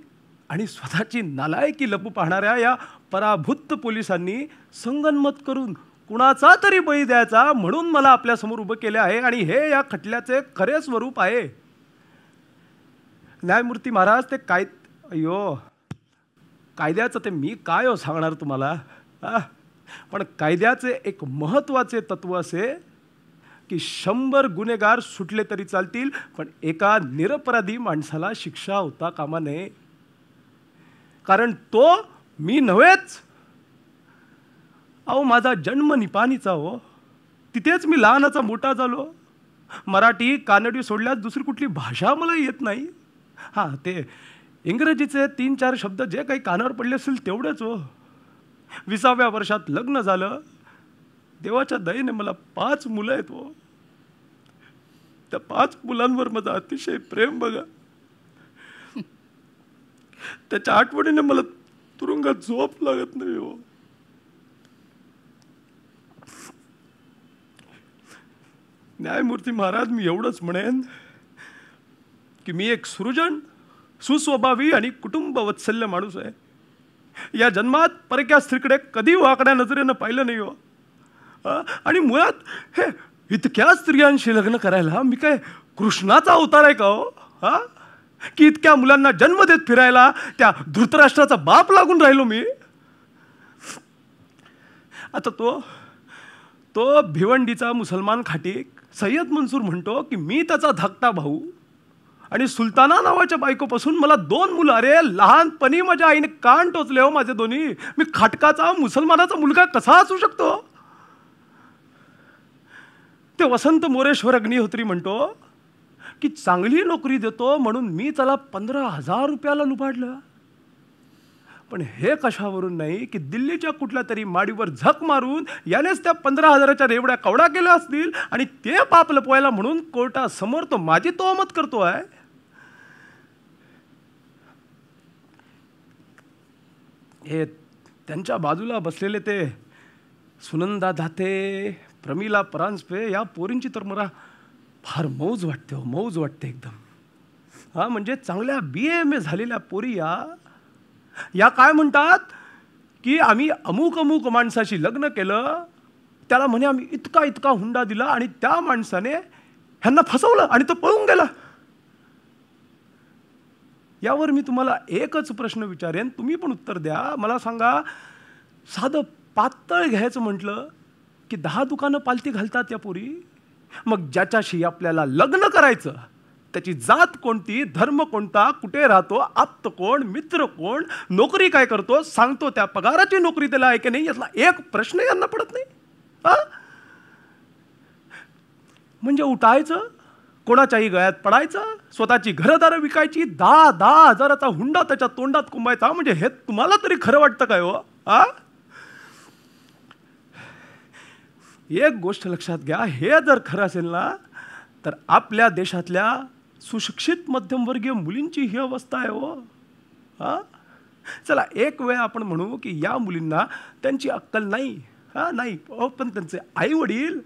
आणि स्वतःची नालायकी लपू पाहणाऱ्या या पराभूत पोलिसांनी संगनमत करून कुणाचा तरी बळी द्यायचा म्हणून मला आपल्यासमोर उभं केले आहे. आणि हे या खटल्याचे खरे स्वरूप आहे. न्यायमूर्ती महाराज, ते कायद्याचं ते मी काय हो सांगणार तुम्हाला. पण कायद्याचे एक महत्त्वाचे तत्व असे की 100 गुन्हेगार सुटले तरी चालतील, पण एका निरपराधी माणसाला शिक्षा होता कामा नये. कारण तो मी नव्हेच. अहो, माझा जन्म निपाणीचा हो. तिथेच मी लहानाचा मोठा झालो. मराठी कानडी सोडल्यास दुसरी कुठली भाषा मला येत नाही. हां, ते इंग्रजीचे 3-4 शब्द जे काही कानावर पडले असतील तेवढेच हो. 20व्या वर्षात लग्न झालं. देवाच्या दयेने मला 5 मुलं आहेत हो. त्या 5 मुलांवर माझं अतिशय प्रेम बघा. त्याच्या आठवणीने मला तुरुंगात झोप लागत नाही हो. न्यायमूर्ती महाराज, मी एवढंच म्हणेन की मी एक सृजन, सुस्वभावी आणि कुटुंब वत्सल्य माणूस आहे. या जन्मात परक्या स्त्रीकडे कधी वाकड्या नजरेनं पाहिलं नाही हो. आणि मुळात हे इतक्या स्त्रियांशी लग्न करायला मी काय कृष्णाचा अवतार आहे का हो? की इतक्या मुलांना जन्म देत फिरायला त्या धृतराष्ट्राचा बाप लागून राहिलो मी. आता तो भिवंडीचा मुसलमान खाटीक सय्यद मंसूर म्हणतो की मी त्याचा धाकटा भाऊ आणि सुलताना नावाच्या बायकोपासून मला 2 मुलं. अरे, लहानपणी माझ्या आईने कान टोचले हो माझे दोन्ही. मी खाटकाचा मुसलमानाचा मुलगा कसा असू शकतो? ते वसंत मोरेश्वर अग्निहोत्री म्हणतो की चांगली नोकरी देतो म्हणून मी त्याला 15,000 रुपयाला लुबाडलं. पण हे कशावरून नाही की दिल्लीच्या कुठल्या तरी माडीवर झक मारून यानेच त्या 15,000च्या रेवड्या कवडा केल्या असतील आणि ते पाप लपवायला म्हणून कोर्टासमोर तो माझी तोहमत करतो आहे. हे त्यांच्या बाजूला बसलेले ते सुनंदा धाते, प्रमिला परांजपे या पोरींची तर मला फार मौज वाटते हो, मौज वाटते एकदम. हा, म्हणजे चांगल्या BA-MA झालेल्या पोरी या काय म्हणतात की आम्ही अमुक अमुक माणसाशी लग्न केलं, त्याला म्हणे आम्ही इतका इतका हुंडा दिला आणि त्या माणसाने ह्यांना फसवलं आणि तो पळून गेला. यावर मी तुम्हाला एकच प्रश्न विचारेन, तुम्ही पण उत्तर द्या. मला सांगा, साधं पातळ घ्यायचं म्हटलं की 10 दुकानं पालती घालतात या पोरी. मग ज्याच्याशी आपल्याला लग्न करायचं त्याची जात कोणती, धर्म कोणता, कुठे राहतो, आप्त कोण, मित्र कोण, नोकरी काय करतो, सांगतो त्या पगाराची नोकरी त्याला आहे की नाही, यातला एक प्रश्न यांना पडत नाही. म्हणजे उठायचं, कोणाच्याही गळ्यात पडायचं, स्वतःची घरदारं विकायची, 10-10 हजाराचा हुंडा त्याच्या तोंडात कुंबायचा. म्हणजे हे तुम्हाला तरी खरं वाटतं काय हो? एक गोष्ट लक्षात घ्या, हे जर खरं असेल ना तर आपल्या देशातल्या सुशिक्षित मध्यमवर्गीय मुलींची ही अवस्था आहे हो. हा चला एक वेळ आपण म्हणू की या मुलींना त्यांची अक्कल नाही, हा नाही, पण त्यांचे आई वडील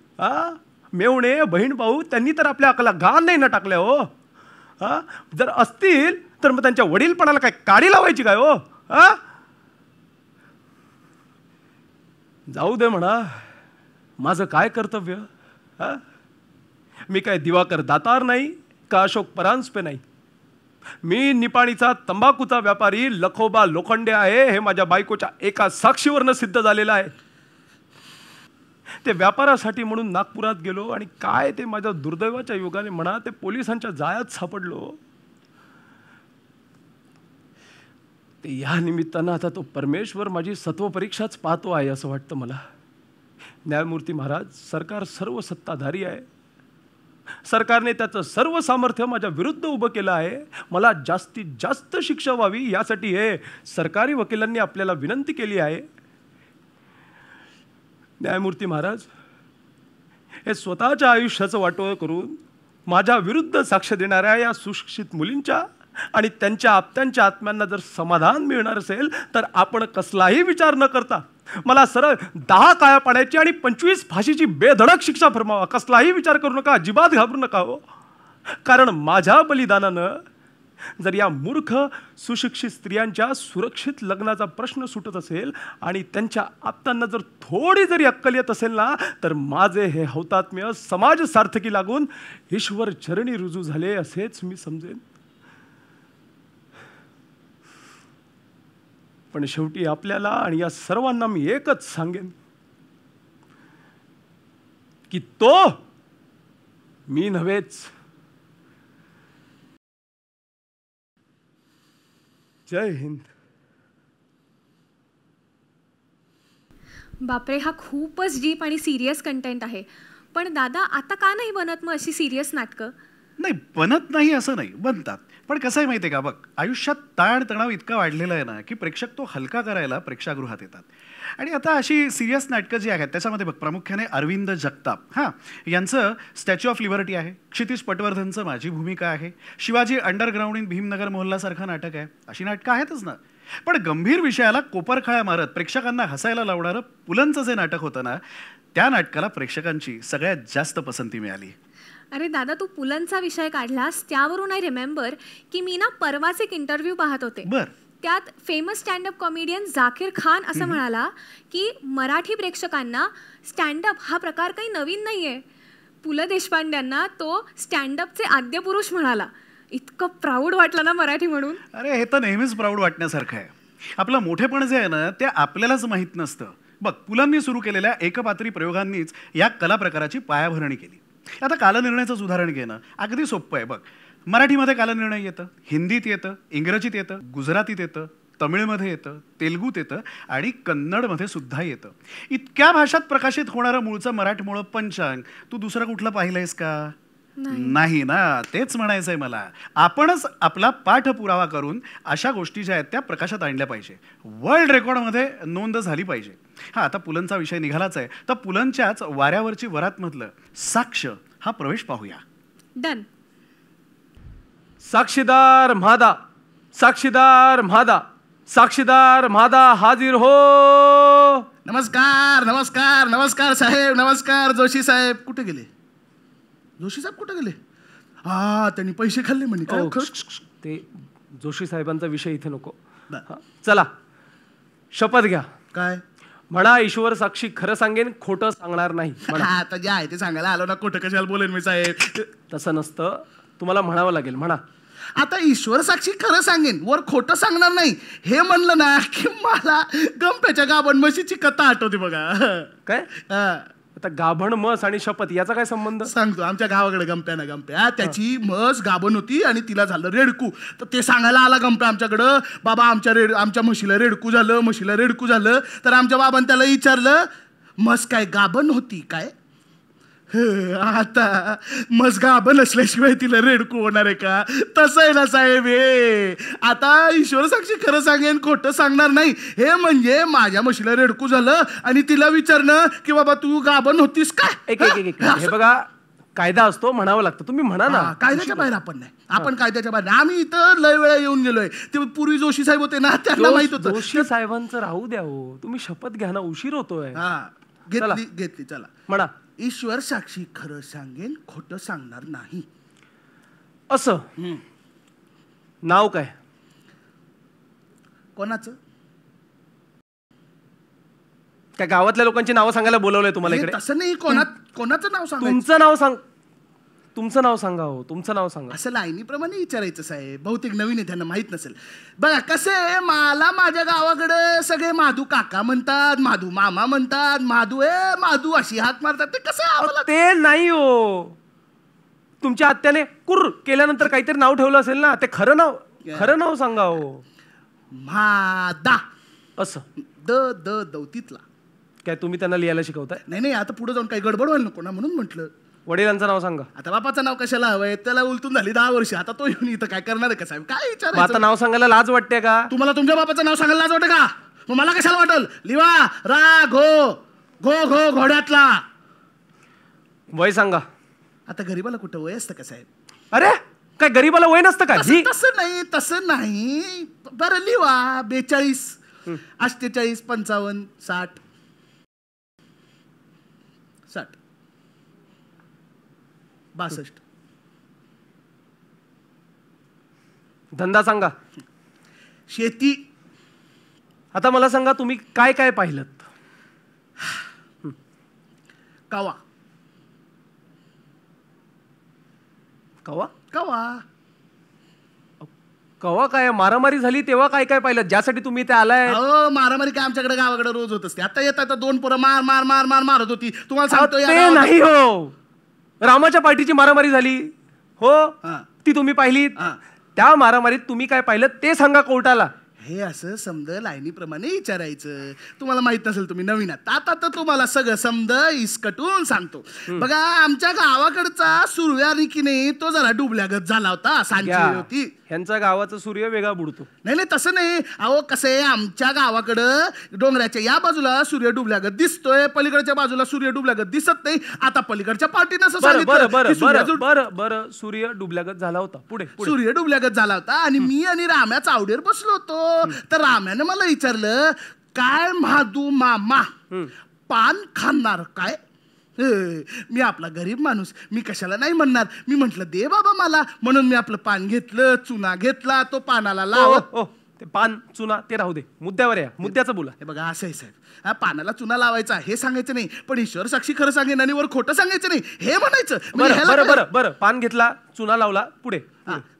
मेवणे बहीण भाऊ त्यांनी तर आपल्या अक्कला घाण नाही ना टाकल्या हो. हा जर असतील तर मग त्यांच्या वडीलपणाला काय काडी लावायची काय हो. हा जाऊ दे म्हणा, माझं काय कर्तव्य. हा मी काय दिवाकर दातार नाही का अशोक परांजपे नाही. मी निपाणीचा तंबाखूचा व्यापारी लखोबा लोखंडे आहे हे माझ्या बायकोच्या एका साक्षीवरनं सिद्ध झालेलं आहे. ते व्यापारासाठी म्हणून नागपुरात गेलो आणि काय ते माझ्या दुर्दैवाच्या योगाने म्हणा ते पोलिसांच्या जाळ्यात सापडलो. ते या निमित्तानं आता तो परमेश्वर माझी सत्वपरीक्षाच पाहतो आहे असं वाटतं मला. न्यायमूर्ती महाराज, सरकार सर्व सत्ताधारी आहे. सरकारने त्याचं सर्व सामर्थ्य माझ्या विरुद्ध उभं केलं आहे. मला जास्तीत जास्त शिक्षा व्हावी यासाठी हे सरकारी वकिलांनी आपल्याला विनंती केली आहे. न्यायमूर्ती महाराज, हे स्वतःच्या आयुष्याचं वाटोळं करून माझ्या विरुद्ध साक्ष देणाऱ्या या सुशिक्षित मुलींच्या आणि त्यांच्या आप्त्यांच्या आत्म्यांना जर समाधान मिळणार असेल तर आपण कसलाही विचार न करता मला सरळ 10 काळ्या पाड्याची आणि 25 फाशीची बेधडक शिक्षा फरमावा. कसलाही विचार करू नका, अजिबात घाबरू नका हो. कारण माझ्या बलिदानानं जर या मूर्ख सुशिक्षित स्त्रियांच्या सुरक्षित लग्नाचा प्रश्न सुटत असेल आणि त्यांच्या आप्तांना जर थोडी जरी अक्कल येत असेल ना तर माझे हे हौतात्म्य समाज सार्थकी लागून ईश्वर चरणी रुजू झाले असेच मी समजेन. पण शेवटी आपल्याला आणि या सर्वांना मी एकच सांगेन की तो मी नव्हेच. जय हिंद. बापरे, हा खूपच डीप आणि सिरियस कंटेंट आहे. पण दादा, आता का नाही बनत मग अशी सिरियस नाटकं? नाही बनत नाही असं नाही, बनतात. पण कसं आहे माहिती आहे का, बघ आयुष्यात ताण तणाव इतका वाढलेला आहे ना की प्रेक्षक तो हलका करायला प्रेक्षागृहात येतात. आणि आता अशी सिरियस नाटकं जी आहेत त्याच्यामध्ये बघ प्रामुख्याने अरविंद जगताप यांचं स्टॅच्यू ऑफ लिबर्टी आहे, क्षितिज पटवर्धनचं माझी भूमिका आहे, शिवाजी अंडरग्राऊंड इन भीमनगर मोहल्लासारखं नाटक आहे. अशी नाटकं आहेतच ना. पण गंभीर विषयाला कोपरखळ्या मारत प्रेक्षकांना हसायला लावणारं पुलंचं जे नाटक होतं ना त्या नाटकाला प्रेक्षकांची सगळ्यात जास्त पसंती मिळाली. अरे दादा, तू पुलंचा विषय काढलास त्यावरून आय रिमेंबर की मी ना परवाच एक इंटरव्ह्यू पाहत होते. बर. त्यात famous standup comedian Zakir Khan असं म्हणाला की मराठी प्रेक्षकांना स्टँडअप हा प्रकार काही नवीन नाहीये. पु ल देशपांड्यांना तो स्टँडअपचे आद्यपुरुष म्हणाला. इतकं प्राऊड वाटलं ना मराठी म्हणून. अरे हे तर नेहमीच प्राऊड वाटण्यासारखं आहे. आपलं मोठेपण जे आहे ना ते आपल्यालाच माहीत नसतं. बघ पुलंनी सुरू केलेल्या एकपात्री प्रयोगांनीच या कला प्रकाराची पायाभरणी केली. आता कालनिर्णयाचंच उदाहरण घेणं अगदी सोपं आहे. बघ मराठीमध्ये कालनिर्णय येतं, हिंदीत येतं, इंग्रजीत येतं, गुजरातीत येतं, तमिळमध्ये येतं, तेलुगूत येतं आणि कन्नडमध्ये सुद्धा येतं. इतक्या भाषात प्रकाशित होणारं मूळचं मराठमोळं पंचांग तू दुसरं कुठलं पाहिलंयस का? नाही ना. तेच म्हणायचं आहे मला. आपणच आपला पाठपुरावा करून अशा गोष्टी ज्या आहेत त्या प्रकाशात आणल्या पाहिजे, वर्ल्ड रेकॉर्डमध्ये नोंद झाली पाहिजे. आता पुलंचा विषय निघालाच आहे तर पुलंच्याच वाऱ्यावरची वरातमधलं साक्ष हा प्रवेश पाहूया. डन. साक्षीदार म्हादा, साक्षीदार म्हादा, साक्षीदार म्हादा हाजीर हो. नमस्कार नमस्कार नमस्कार साहेब, नमस्कार. जोशी साहेब कुठे गेले? जोशी साहेब कुठे गेले? त्यांनी पैसे खाल्ले म्हणे. ते जोशी साहेबांचा विषय इथे नको. चला शपथ घ्या. काय म्हणा ईश्वर साक्षी खरं सांगेन, खोटं सांगणार नाही. आता जे आहे ते सांगायला आलो ना, खोटं कशाला बोलेन मी साहेब? तसं नसतं, तुम्हाला म्हणावं लागेल. म्हणा. आता ईश्वर साक्षी खरं सांगेन वर खोटं सांगणार नाही हे म्हणलं ना की मला गंप्याच्या गाभण म्हशीची कथा आठवते बघा. काय? आता गाभण म्हस आणि शपथ याचा काय संबंध? सांगतो. आमच्या गावाकडे गंप्या त्याची म्हस गाभण होती आणि तिला झालं रेडकू. तर ते सांगायला आला गंप्या आमच्याकडं, बाबा आमच्या म्हशीला रेडकू झालं. तर आमच्या बाबांनी त्याला विचारलं, म्हस काय गाभण होती काय? आता म्हस गाभण असल्याशिवाय तिला रेडकू होणार आहे का? तसं आहे ना साहेब हे. आता ईश्वर साक्षी खरं सांगेन खोटं सांगणार नाही हे म्हणजे माझ्या म्हशीला रेडकू झालं आणि तिला विचारणं की बाबा तू गाभण होतीस काय? एक हे बघा, कायदा असतो म्हणावं लागतं. तुम्ही म्हणा ना. कायद्याच्या बाहेर आपण नाही, आपण कायद्याच्या बाहेर नाही. आम्ही इथं लय वेळा येऊन गेलोय. ते पूर्वी जोशी साहेब होते ना, त्यांना माहित होतं. जोशी साहेबांचं राहू द्या हो, तुम्ही शपथ घ्या ना, उशीर होतोय. घेतली चला म्हणा. ईश्वर साक्षी खरं सांगेन, खोटं सांगणार नाही. असं नाव काय कोणाचं? काय गावातल्या लोकांची नावं सांगायला बोलवलंय तुम्हाला इकडे? तसं नाही. कोणाचं नाव सांगा? तुमचं नाव सांग. तुमचं नाव सांगा हो, तुमचं नाव सांगा. असं लाईनीप्रमाणे विचारायचं साहेब. बहुतेक नवीन आहे, त्यांना माहित नसेल. बघा कसं आहे, मला माझ्या गावाकडे सगळे माधू काका म्हणतात, माधू मामा म्हणतात, माधू अशी हाक मारतात. ते कसं ते नाही हो. तुमच्या आत्याने कुर केल्यानंतर काहीतरी नाव ठेवलं असेल ना, ते खरं नाव सांगा हो. मादा असं दौतीतला. काय तुम्ही त्यांना लिहायला शिकवताय? नाही, आता पुढे जाऊन काही गडबड व्हायला नको ना, म्हणून म्हटलं. वडिलांचं नाव सांगा. आता बापाचं नाव कशाला हवंय? त्याला उलटून झाली 10 वर्ष. आता तो येऊन इथं काय करणार आहे का साहेब? काय विचार? आता नाव सांगायला लाज वाटते का तुम्हाला? तुमच्या बापाचं नाव सांगायला लाज वाटते का? मग मला कशाला वाटल? लिवा रा घो घोड्यातला. वय सांगा. आता गरीबाला कुठं वय असतं का साहेब? अरे काय गरीबाला वय नसतं का? तसं नाही. बरं लिवा 42 48 55 60 62. धंदा सांगा. शेती. आता मला सांगा, तुम्ही काय काय पाहिलं? कवा कवा कवा कवा काय मारामारी झाली तेव्हा काय काय पाहिलं, ज्यासाठी तुम्ही इथे आलाय? हो, मारामारी काय आमच्याकडे गावाकडे रोज होत असते. आता येत 2 पोरं मार मार मार मार मारत होती. तुम्हाला सांगतो ते नाही हो. रामाच्या पार्टीची मारामारी झाली हो, ती तुम्ही पाहिली. त्या मारामारीत तुम्ही काय पाहिलं ते सांगा कोर्टाला. हे असं समज लाईनीप्रमाणे विचारायचं. तुम्हाला माहित नसेल, तुम्ही नवीन आहात. आता तर तुम्हाला सगळं समज इसकटून सांगतो. बघा, आमच्या गावाकडचा सूर्यानी की नाही, तो जरा डुबल्यागत झाला होता. सांची होती. ह्यांचा गावाचा सूर्य वेगळा बुडतो. नाही तसं नाही. अहो कसं आहे, आमच्या गावाकडं डोंगराच्या या बाजूला सूर्य डुबल्यागत दिसतोय, पलीकडच्या बाजूला सूर्य डुबल्यागत दिसत नाही. आता पलीकडच्या पार्टीनं असं सांगितलं. बरं सूर्य डुबल्यागत झाला होता. पुढे सूर्य डुबल्यागत झाला होता आणि मी आणि राम्या चावडीवर बसलो होतो. तर राम्यानं मला विचारलं, काय माधू मामा पान खाणार काय? मी आपला गरीब माणूस, मी कशाला नाही म्हणणार. मी म्हंटल दे बाबा मला. म्हणून मी आपलं पान घेतलं, चुना घेतला, तो पानाला लावत. ते पान चुना ते राहू दे, मुद्द्यावर या. मुद्द्याचं बोला. हे बघा, असं आहे साहेब, पानाला चुना लावायचा हे सांगायचं नाही, पण ईश्वर साक्षी खरं सांगेन आणि वर खोटं सांगायचं नाही हे म्हणायचं. बरं पान घेतला, चुना लावला, पुढे.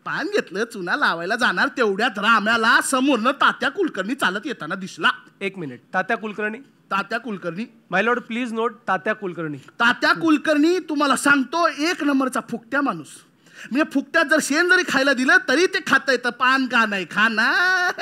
पान घेतलं, चुना लावायला जाणार तेवढ्यात राम्याला समोरनं तात्या कुलकर्णी चालत येताना दिसला. 1 minute. Tatya Kulkarni my lord please note. Tatya Kulkarni तुम्हाला सांगतो, 1 नंबरचा फुकट्या माणूस. म्हणजे फुकट्यात जर शेण जरी खायला दिलं तरी ते खाता येतं. पान का नाही खाणार?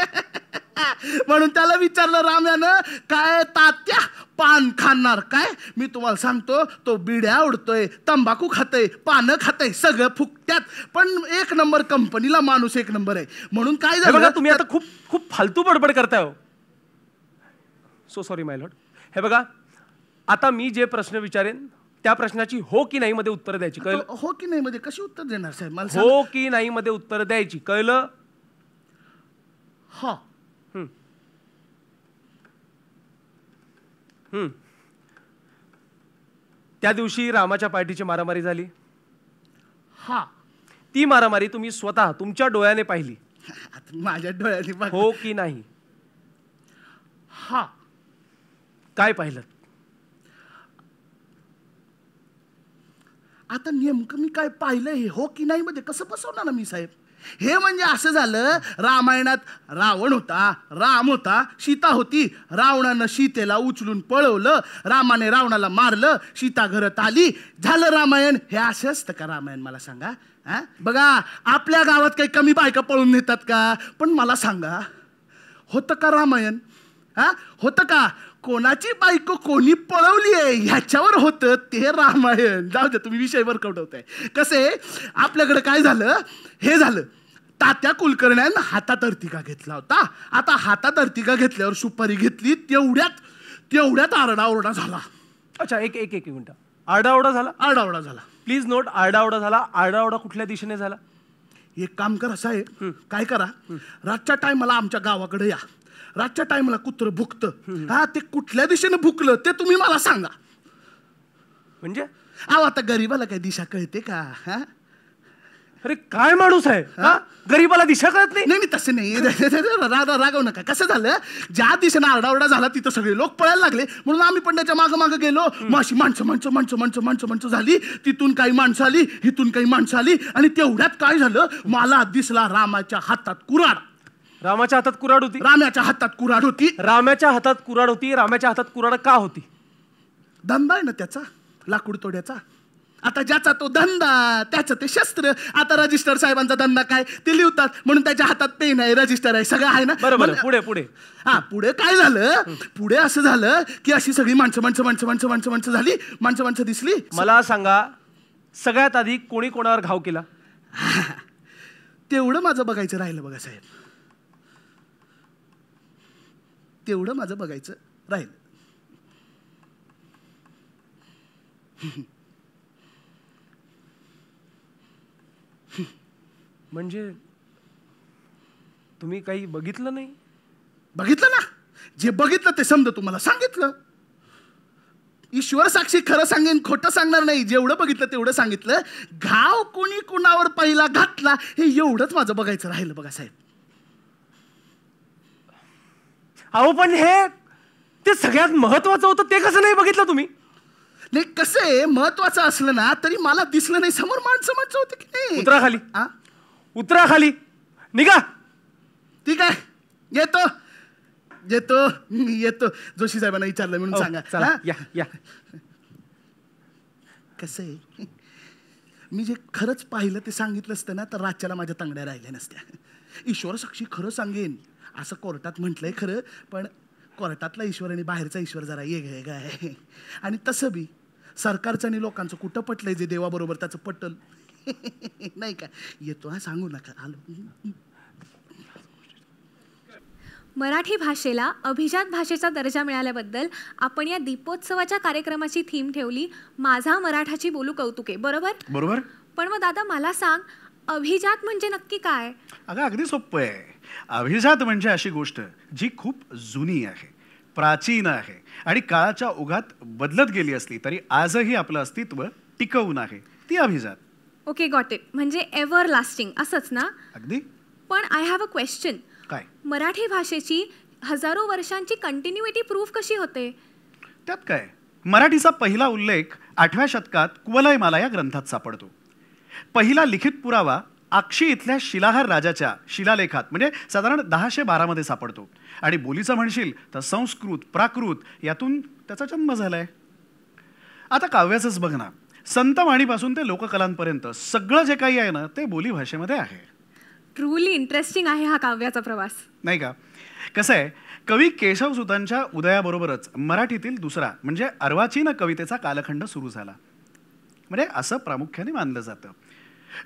म्हणून त्याला विचारलं राम्यानं, काय तात्या पान खाणार काय? मी तुम्हाला सांगतो, तो बिड्या उडतोय, तंबाखू खातय, पानं खातय, सगळं फुकट्यात. पण 1 नंबर कंपनीला माणूस 1 नंबर आहे. म्हणून काय झालं, तुम्ही आता खूप फालतू बडबड करताय हो. सो सॉरी माय लॉर्ड. हे बघा, आता मी जे प्रश्न विचारेन त्या प्रश्नाची हो की नाही मध्ये उत्तर द्यायची. कळलं? हो की नाही मध्ये कशी उत्तर देणार साहेब? मला हो की नाही मध्ये उत्तर द्यायची. कळलं? हो. त्या दिवशी रामाच्या पार्टीची मारामारी झाली. हा. ती मारामारी तुम्ही स्वतः तुमच्या डोळ्याने पाहिली. माझ्या डोळ्याने हो की नाही? हा. काय पाहिलं? आता नेमकं मी काय पाहिलं हे हो की नाही मध्ये कसं बसवणार ना मी साहेब? हे म्हणजे असं झालं, रामायणात रावण होता, राम होता, सीता होती. रावणानं सीतेला उचलून पळवलं, रामाने रावणाला मारलं, सीता घरात आली, झालं रामायण. हे असं असतं का रामायण? मला सांगा. बघा, आपल्या गावात काही कमी बायका पळून नेतात का? पण मला सांगा, होतं का रामायण? होतं का? कोणाची बायको कोणी पळवली आहे ह्याच्यावर होतं ते रामायण. जाऊ दे, तुम्ही विषयवर कवटवताय. कसे आपल्याकडे काय झालं, हे झालं, तात्या कुलकर्ण्यानं हातात अर्तिका घेतला होता. आता हातात अर्तिका घेतल्यावर सुपारी घेतली, तेवढ्यात आरडाओरडा झाला. अच्छा, एक मिनिट. आरडाओरडा झाला? आरडाओरडा झाला. प्लीज नोट, आरडाओरडा झाला. आरडाओरडा कुठल्या दिशेने झाला? एक काम करा साहेब, काय करा, रातच्या टायमाला आमच्या गावाकडे या. रातच्या टायमाला कुत्रं भुकतं. हा, ते कुठल्या दिशेने भुकलं ते तुम्ही मला सांगा. म्हणजे अहो आता गरीबाला काय दिशा कळते का? हा, अरे काय माणूस आहे हा? गरीबाला दिशा कळत नाही? नाही तसं नाही. रागव नका. कसं झालं, ज्या दिशेने आरडाओरडा झाला तिथं सगळे लोक पळायला लागले, म्हणून आम्ही पण त्याच्या मागं मागं गेलो. मग अशी माणसं झाली. तिथून काही माणसं आली, इथून काही माणसं आली, आणि तेवढ्यात काय झालं, मला दिसला रामाच्या हातात कुऱ्हाड. रामाच्या हातात कुऱ्हाड होती? रामाच्या हातात कुऱ्हाड होती. रामाच्या हातात कुऱ्हाड होती. रामाच्या हातात कुऱ्हाड का होती? धंदा आहे ना त्याचा, लाकूड तोड्याचा. आता ज्याचा तो धंदा त्याचं ते शस्त्र. आता रजिस्टर साहेबांचा धंदा काय, ते लिहतात, म्हणून त्याच्या हातात पेन आहे, रजिस्टर आहे, सगळं आहे ना. बरोबर. पुढे पुढे हा, पुढे काय झालं, पुढे असं झालं की अशी सगळी माणसं झाली. माणसं दिसली. मला सांगा, सगळ्यात आधी कोणी कोणावर घाव केला? तेवढं माझं बघायचं राहिलं बघा साहेब, तेवढं माझं बघायचं राहिलं. म्हणजे तुम्ही काही बघितलं नाही? बघितलं ना, जे बघितलं ते समजा तुम्हाला सांगितलं. ईश्वर साक्षी, खरं सांगेन, खोटं सांगणार नाही. जेवढं बघितलं तेवढं सांगितलं. घाव कोणी कुणावर पहिला घातला हे एवढंच माझं बघायचं राहिलं बघा साहेब. अहो पण हे ते सगळ्यात महत्वाचं होतं, ते कसं नाही बघितलं तुम्ही? नाही, कसं आहे, महत्वाचं असलं ना तरी मला दिसलं नाही. समोर माणसं होते की नाही. उतरा खाली. हा, उतरा खाली, निघा. ठीक आहे, येतो येतो येतो. जोशी साहेबांना विचारलं म्हणून सांगा. चला, या या. कसं आहे, मी जे खरंच पाहिलं ते सांगितलं असतं ना तर रातच्याला माझ्या तंगड्या राहिल्या नसत्या. ईश्वर साक्षी खरं सांगेन असं कोर्टात म्हटलंय खरं, पण कोर्टातला ईश्वर आणि बाहेरचा ईश्वर जरा वेगळा आहे. आणि तसं बी सरकारचं आणि लोकांचं कुठं पटलंय जे देवाबरोबर त्याचं पटल नाही का. येतो, हा, सांगू नका, आलो. मराठी भाषेला अभिजात भाषेचा दर्जा मिळाल्याबद्दल आपण या दीपोत्सवाच्या कार्यक्रमाची थीम ठेवली, माझा मराठाची बोलू कौतुके. बरोबर बरोबर. पण मग दादा मला सांग, अभिजात म्हणजे नक्की काय? अगं अगदी सोपं आहे. अभिजात म्हणजे अशी गोष्ट जी खूप जुनी आहे, प्राचीन आहे आणि काळाच्या ओघात बदलत गेली असली तरी आजही आपलं अस्तित्व टिकवून आहे, ती अभिजात. Okay, got it. म्हणजे एव्हर लास्टिंग असंच ना? अगदी. पण आय हॅव अ क्वेश्चन. काय? मराठी भाषेची हजारो वर्षांची कंटिन्युइटी प्रूफ कशी होते? त्यात काय, मराठीचा पहिला उल्लेख 8व्या शतकात कुवलयमाला या ग्रंथात सापडतो. पहिला लिखित पुरावा आक्षी इथल्या शिलाहार राजाच्या शिलालेखात म्हणजे साधारण 1012 मध्ये सापडतो. आणि बोलीचं म्हणशील तर संस्कृत, प्राकृत यातून त्याचा जन्म झालाय. आता काव्याचंच बघ ना, संतवाणीपासून ते लोककलांपर्यंत सगळं जे काही आहे ना ते बोली भाषेमध्ये आहे. ट्रूली इंटरेस्टिंग आहे हा काव्याचा प्रवास, नाही का. कसं आहे, कवी केशवसुतांच्या उदयाबरोबरच मराठीतील दुसरा म्हणजे अर्वाचीन कवितेचा कालखंड सुरू झाला. म्हणजे असं प्रामुख्याने मानलं जातं.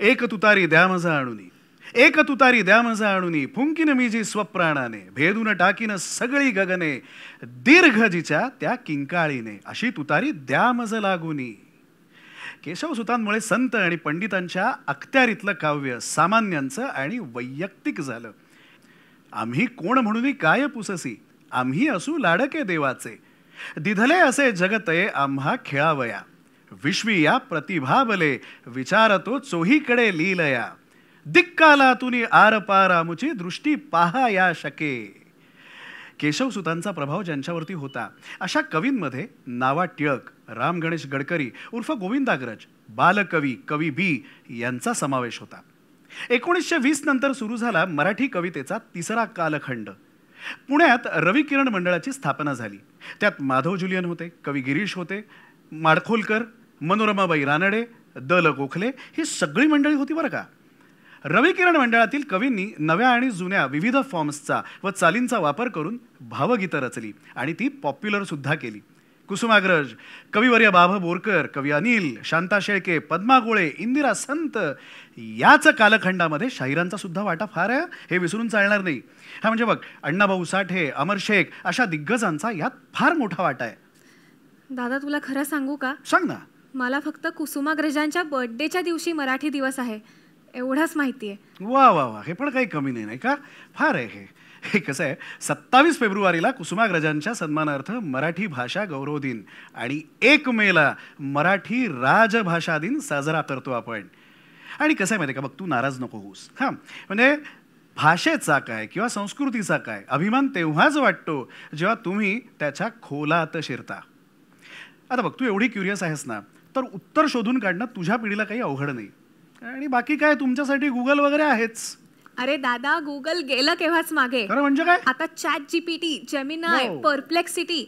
एक तुतारी द्या मज आणुनी, एक तुतारी द्या मज आणुनी, फुंकीन मी जी स्वप्राणाने, भेदून टाकीन सगळी गगने, दीर्घ जिच्या त्या किंकाळीने, अशी तुतारी द्या मज लागुनी. केशवसुतांमुळे संत आणि पंडितांच्या अखत्यारीतलं काव्य सामान्यांचं आणि वैयक्तिक झालं. आम्ही कोण म्हणून काय पुससी, आम्ही असू लाडके देवाचे, दिधले असे जगतये आम्हा खेळावया, विश्वी या प्रतिभाबले, विचारतो चोहीकडे लीलया, दिक्काला तुनी आरपार आमुची दृष्टी पाहा या शके. केशवसुतांचा प्रभाव ज्यांच्यावरती होता अशा कवींमध्ये नावा टिळक, राम गणेश गडकरी उर्फ गोविंदाग्रज, बालकवी कवी बी यांचा समावेश होता. 1920 नंतर सुरू झाला मराठी कवितेचा तिसरा कालखंड. पुण्यात रविकिरण मंडळाची स्थापना झाली. त्यात माधव जुलियन होते, कवी गिरीश होते, माडखोलकर, मनोरमाबाई रानडे, द ल गोखले ही सगळी मंडळी होती बरं का. रविकिरण मंडळातील कवींनी नव्या आणि जुन्या विविध फॉर्म्सचा व चालींचा वापर करून भावगीतं रचली आणि ती पॉप्युलर सुद्धा केली. कुसुमाग्रज, कविवर्य बाभ बोरकर, कवी अनिल, शांता शेळके, पद्मा गोळे, इंदिरा संत याच कालखंडामध्ये शाहिरांचा सुद्धा वाटा फार आहे, हे विसरून चालणार नाही. हा म्हणजे बघ, अण्णाभाऊ साठे, अमर शेख अशा दिग्गजांचा यात फार मोठा वाटा आहे. दादा तुला खरं सांगू का, सांग ना. मला फक्त कुसुमाग्रजांच्या बर्थडेच्या दिवशी मराठी दिवस आहे एवढंच माहिती आहे. वा वा वा, हे पण काही कमी नाही का? फार आहे हे. हे कसं आहे, 27 फेब्रुवारीला कुसुमाग्रजांच्या सन्मानार्थ मराठी भाषा गौरव दिन आणि 1 मेला मराठी राजभाषा दिन साजरा करतो आपण. आणि कसं आहे माहिती आहे का, बघ तू नाराज नको होऊस. हां, म्हणजे भाषेचा काय किंवा संस्कृतीचा काय अभिमान तेव्हाच वाटतो जेव्हा तुम्ही त्याच्या खोलात शिरता. आता बघ, तू एवढी क्युरियस आहेस ना, तर उत्तर शोधून काढणं तुझ्या पिढीला काही अवघड नाही. आणि बाकी काय, तुमच्यासाठी गुगल वगैरे आहेच. अरे दादा, गुगल गेलं केव्हाच मागे. अरे म्हणजे काय? आता ChatGPT, जेमिनाय, परप्लेक्सिटी,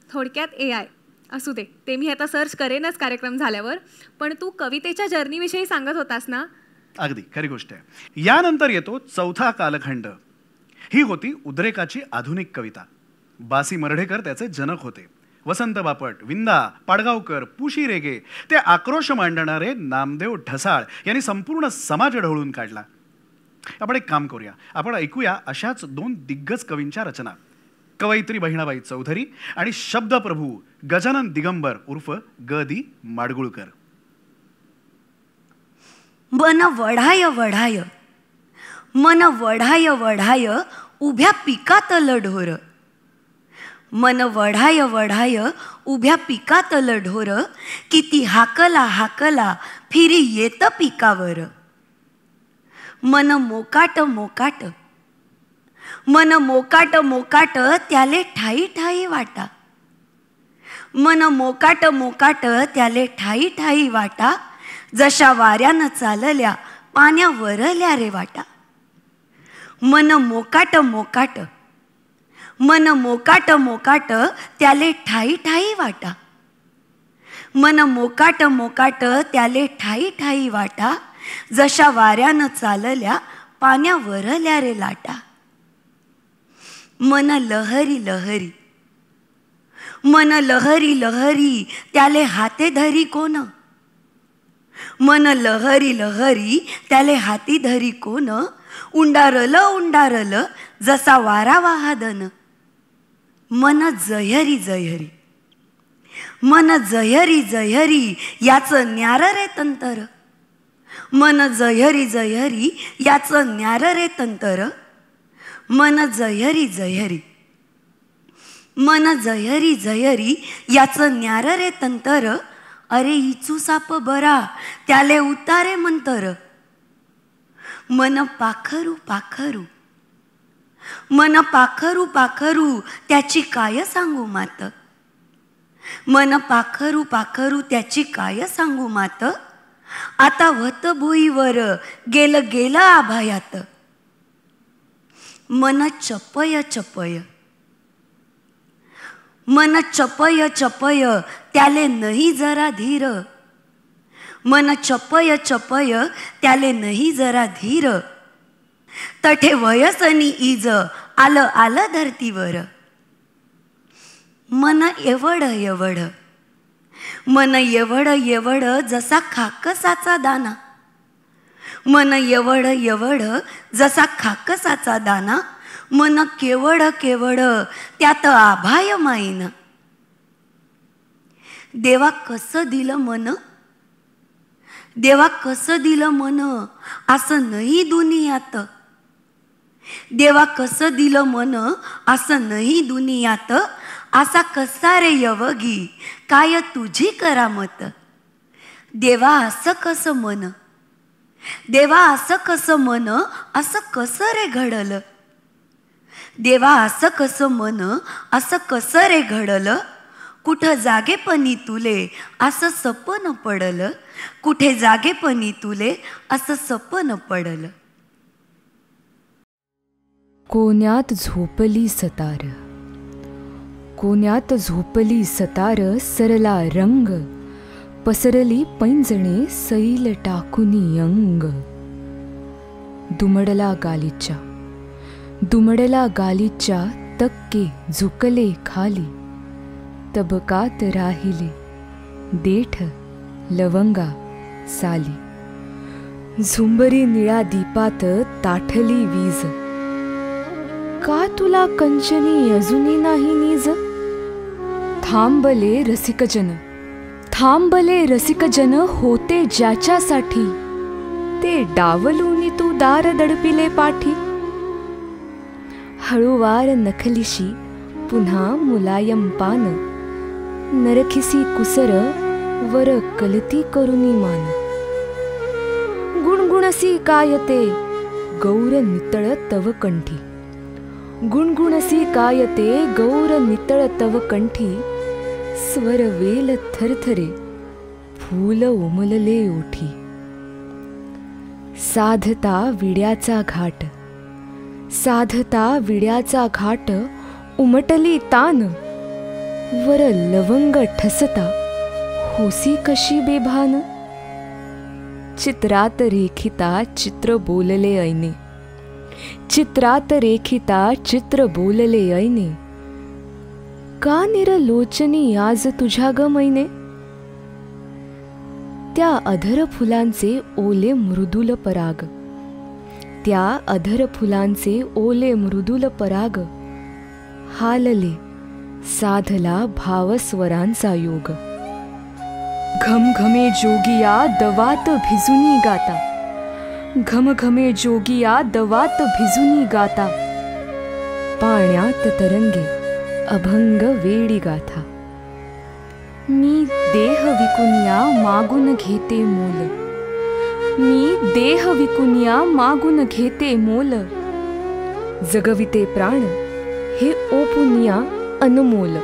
थोडक्यात AI असू दे, ते मी आता सर्च करेनच कार्यक्रम झाल्यावर. पण तू कवितेच्या जर्नीविषयी सांगत होतास ना. अगदी खरी गोष्ट आहे. यानंतर येतो चौथा कालखंड. ही होती उद्रेकाची आधुनिक कविता. बासी मर्ढेकर त्याचे जनक होते. वसंत बापट, विंदा, पाडगावकर, पुशी रेगे, ते आक्रोश मांडणारे नामदेव ढसाळ यांनी संपूर्ण समाज ढवळून काढला. आपण एक काम करूया, आपण ऐकूया अशाच 2 दिग्गज कवींच्या रचना. कवयित्री बहिणाबाई चौधरी आणि शब्दप्रभू गजानन दिगंबर उर्फ ग.दी. माडगुळकर. मन वढाय वढाय, मन वढाय वढाय, उभ्या पिकातल ढोर. मन वढाय वढाय, उभ्या पिकातल ढोर, किती हाकला हाकला, फिरी येत पिकावर. मन मोकाट मोकाट, मन मोकाट मोकाट, त्याले ठाई ठाई वाटा. मन मोकाट मोकाट, त्याले ठाई ठाई वाटा, जशा वाऱ्यानं चालल्या पाण्यावरल्या रे वाटा. मन मोकाट मोकाट, मन मोकाट मोकाट, त्याले ठाई ठाई वाटा. मन मोकाट मोकाट, त्याले ठाई ठाई वाटा, जशा वाऱ्यानं चालल्या पाण्यावरल्या रे लाटा. मन लहरी लहरी, मन लहरी लहरी, त्याले हाते धरी कोण. मन लहरी लहरी, त्याले हाती धरी कोण, उंडारल उंडारल, जसा वारा वाहादन. मन जयहरी जयहरी, मन जयहरी जयहरी, याचं न्यार रे तंतर. मन जयहरी जयहरी, याचं न्यार रे तंतर. मन जयहरी जयहरी, मन जयहरी जयहरी, याचं न्यार रे तंतर. अरे इचू साप बरा, त्याले उतारे मंतर. मन पाखरू पाखरू, मन पाखरू पाखरू, त्याची काय सांगू मात. मन पाखरू पाखरू, त्याची काय सांगू मात. आता व्हत भुईवर, गेलं गेलं आभायात. मन चपय चपय, मन चपय चपय, त्याले नाही जरा धीर. मन चपय चपय, त्याले नाही जरा धीर. तठे वयसनी इज, आलं आलं धरतीवर. मन एवढ एवढ, मन एवढ एवढ, जसा खाकसाचा दाना. मन एवढ एवढ, जसा खाकसाचा दाना. मन केवढ केवढ, त्यात आभाय माईन. देवा कसं दिलं मन, देवा कसं दिलं मन, असं नाही दुनियात. देवा कसं दिलं मन, असं नाही दुनियात. असा कसा रे यवगी, काय तुझी करामत. देवा असं कसं मन, देवा असं कसं मन, असं कसं रे घडलं. देवा असं कसं मन, असं कसं रे घडलं. कुठं जागेपणी तुले, असं सपन पडलं. कुठे जागेपणी तुले, असं सपन पडलं. कोण्यात झोपली सतार, कोण्यात झोपली सतार, सरला रंग, पसरली पैंजणे, सैल टाकुनी अंग. दुमडला गालीच्या, दुमडला गालीच्या, तक्के झुकले खाली. तबकात राहिले देठ लवंगा साली. झुंबरी निळा दीपात ताठली वीज, का तुला कंचनी अजूनी नाही नीज. थांबले रसिकजन, थांबले रसिक जन होते ज्याच्यासाठी, ते डावलूनी तू दार दडपिले पाठी. हळूवार नखलिशी पुन्हा मुलायम पान, नरखिसी कुसर वर कलती करुनी मान. गुणगुणसी कायते गौर नितळ तव कंठी, गुणगुणसी कायते गौर नितळ तव कंठी. स्वर वेल थरथरे फूल उमलले ओठी. साधता विड्याचा घाट, साधता विड्याचा घाट उमटली तान. वर लवंग ठसता होसी कशी बेभान. चित्रात रेखिता चित्र बोलले ऐने, चित्रात रेखिता चित्र बोलले ऐने. का निरलोचनी आज तुझ्या ग मैने. त्या अधर फुलांचे ओले मृदुल पराग, त्या अधर फुलांचे ओले मृदुल पराग. हालले साधला भावस्वरांचा योग. घमघमे जोगिया दवात भिजुनी गाता, घमघमे जोगिया दवात भिजुनी गाता. पाण्यात तरंगे अभंग वेडी गाथा. मी देह विकुनिया मागून घेते मोल, मी देह विकुनिया मागून घेते मोल. जगविते प्राण हे ओपुनिया अनमोल.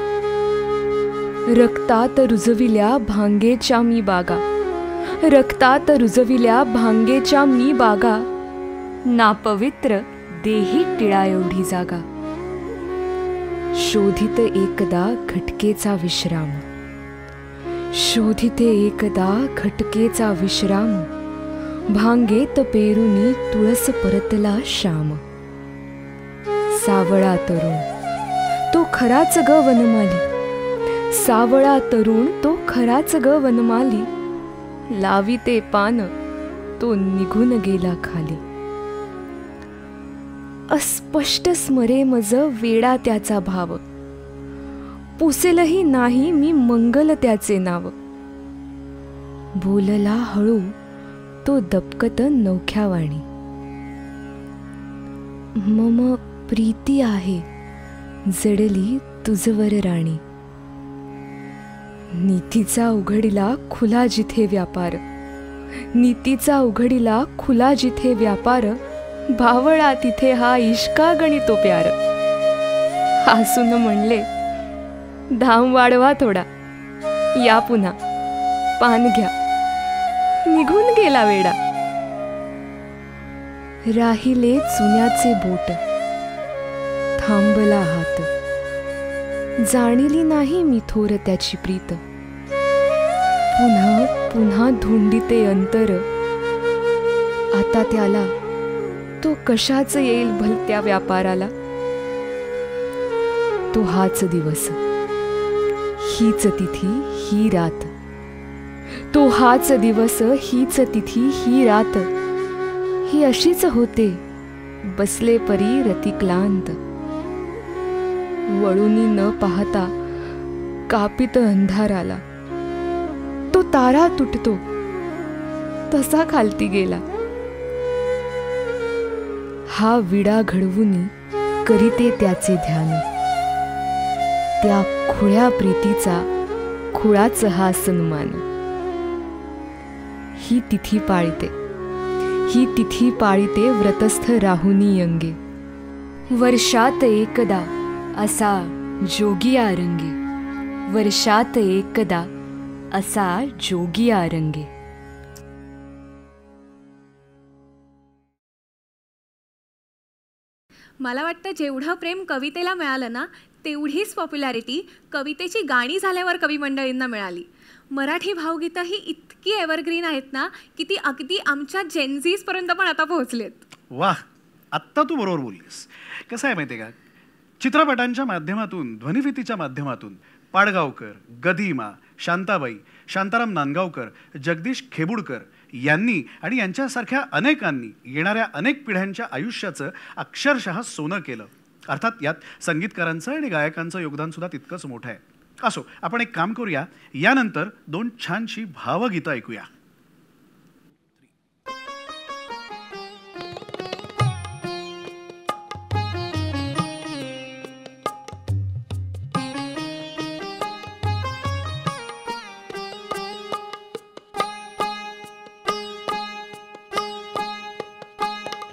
रक्तात रुजविल्या भांगेच्या मी बागा, रक्तात रुजविल्या भांगेच्या मी बागा. नापवित्र देही टिळा एवढी जागा. शोधित एकदा घटकेचा विश्राम, शोधिते एकदा घटकेचा विश्राम. भांगेत पेरुनी तुळस परतला श्याम. सावळा तरुण तो खराच ग वनमाली, सावळा तरुण तो खराच ग वनमाली. लाविते पान तो निघून गेला खाली. अस्पष्ट स्मरे मज वेडा त्याचा भाव, पुसेलही नाही मी मंगल त्याचे नाव. बोलला हळू तो दपकत नवख्यावाणी. मम प्रीती आहे जडली तुझवर राणी. नीतीचा उघडीला खुला जिथे व्यापार, नीतीचा उघडीला खुला जिथे व्यापार. भावळा तिथे हा इश्का गणितो प्यार. हसून म्हणले धाम वाढवा थोडा, या पुन्हा पान घ्या. निघून गेला वेडा. राहिले चुन्याचे बोट, थांबला हात. जाणिली नाही मी थोर त्याची प्रीत. पुन्हा पुन्हा धुंडीते अंतर. आता त्याला तो कशाच येईल भलत्या व्यापाराला. तो हाच दिवस, हीच तिथी ही रात. तो हाच दिवस, हीच तिथी ही रात. ही अशीच होते बसले परी रतिक्लांत. वळूनी न पाहता कापित अंधाराला. तो तारा तुटतो तसा खालती गेला. हा विडा घडवूनी करीते त्याचे ध्यान. त्या खुळ्या प्रीतीचा खुळाच हा सन्मान. ही तिथी पाळते, ही तिथी पाळीते व्रतस्थ राहुनी अंगे. वर्षात एकदा असा जोगिया रंगे, वर्षात एकदा असा जोगिया रंगे. मला वाटतं जेवढं प्रेम कवितेला मिळालं ना, तेवढीच पॉप्युलॅरिटी कवितेची गाणी झाल्यावर कवी मंडळींना मिळाली. मराठी भावगीतं ही इतकी एव्हरग्रीन आहेत ना की ती अगदी आमच्या जेनझीज पर्यंत पण आता पोहोचलेत. वाह, आत्ता तू बरोबर बोललीस. कसं आहे माहिती आहे का, चित्रपटांच्या माध्यमातून, ध्वनिफितीच्या माध्यमातून पाडगावकर, गदिमा, शांताबाई, शांताराम नांदगावकर, जगदीश खेबुडकर यांनी आणि यांच्यासारख्या अनेकांनी येणाऱ्या अनेक पिढ्यांच्या आयुष्याचं अक्षरशः सोनं केलं. अर्थात यात संगीतकारांचं आणि गायकांचं योगदान सुद्धा तितकंच मोठं आहे. असो, आपण एक काम करूया, यानंतर 2 छानशी भावगीतं ऐकूया.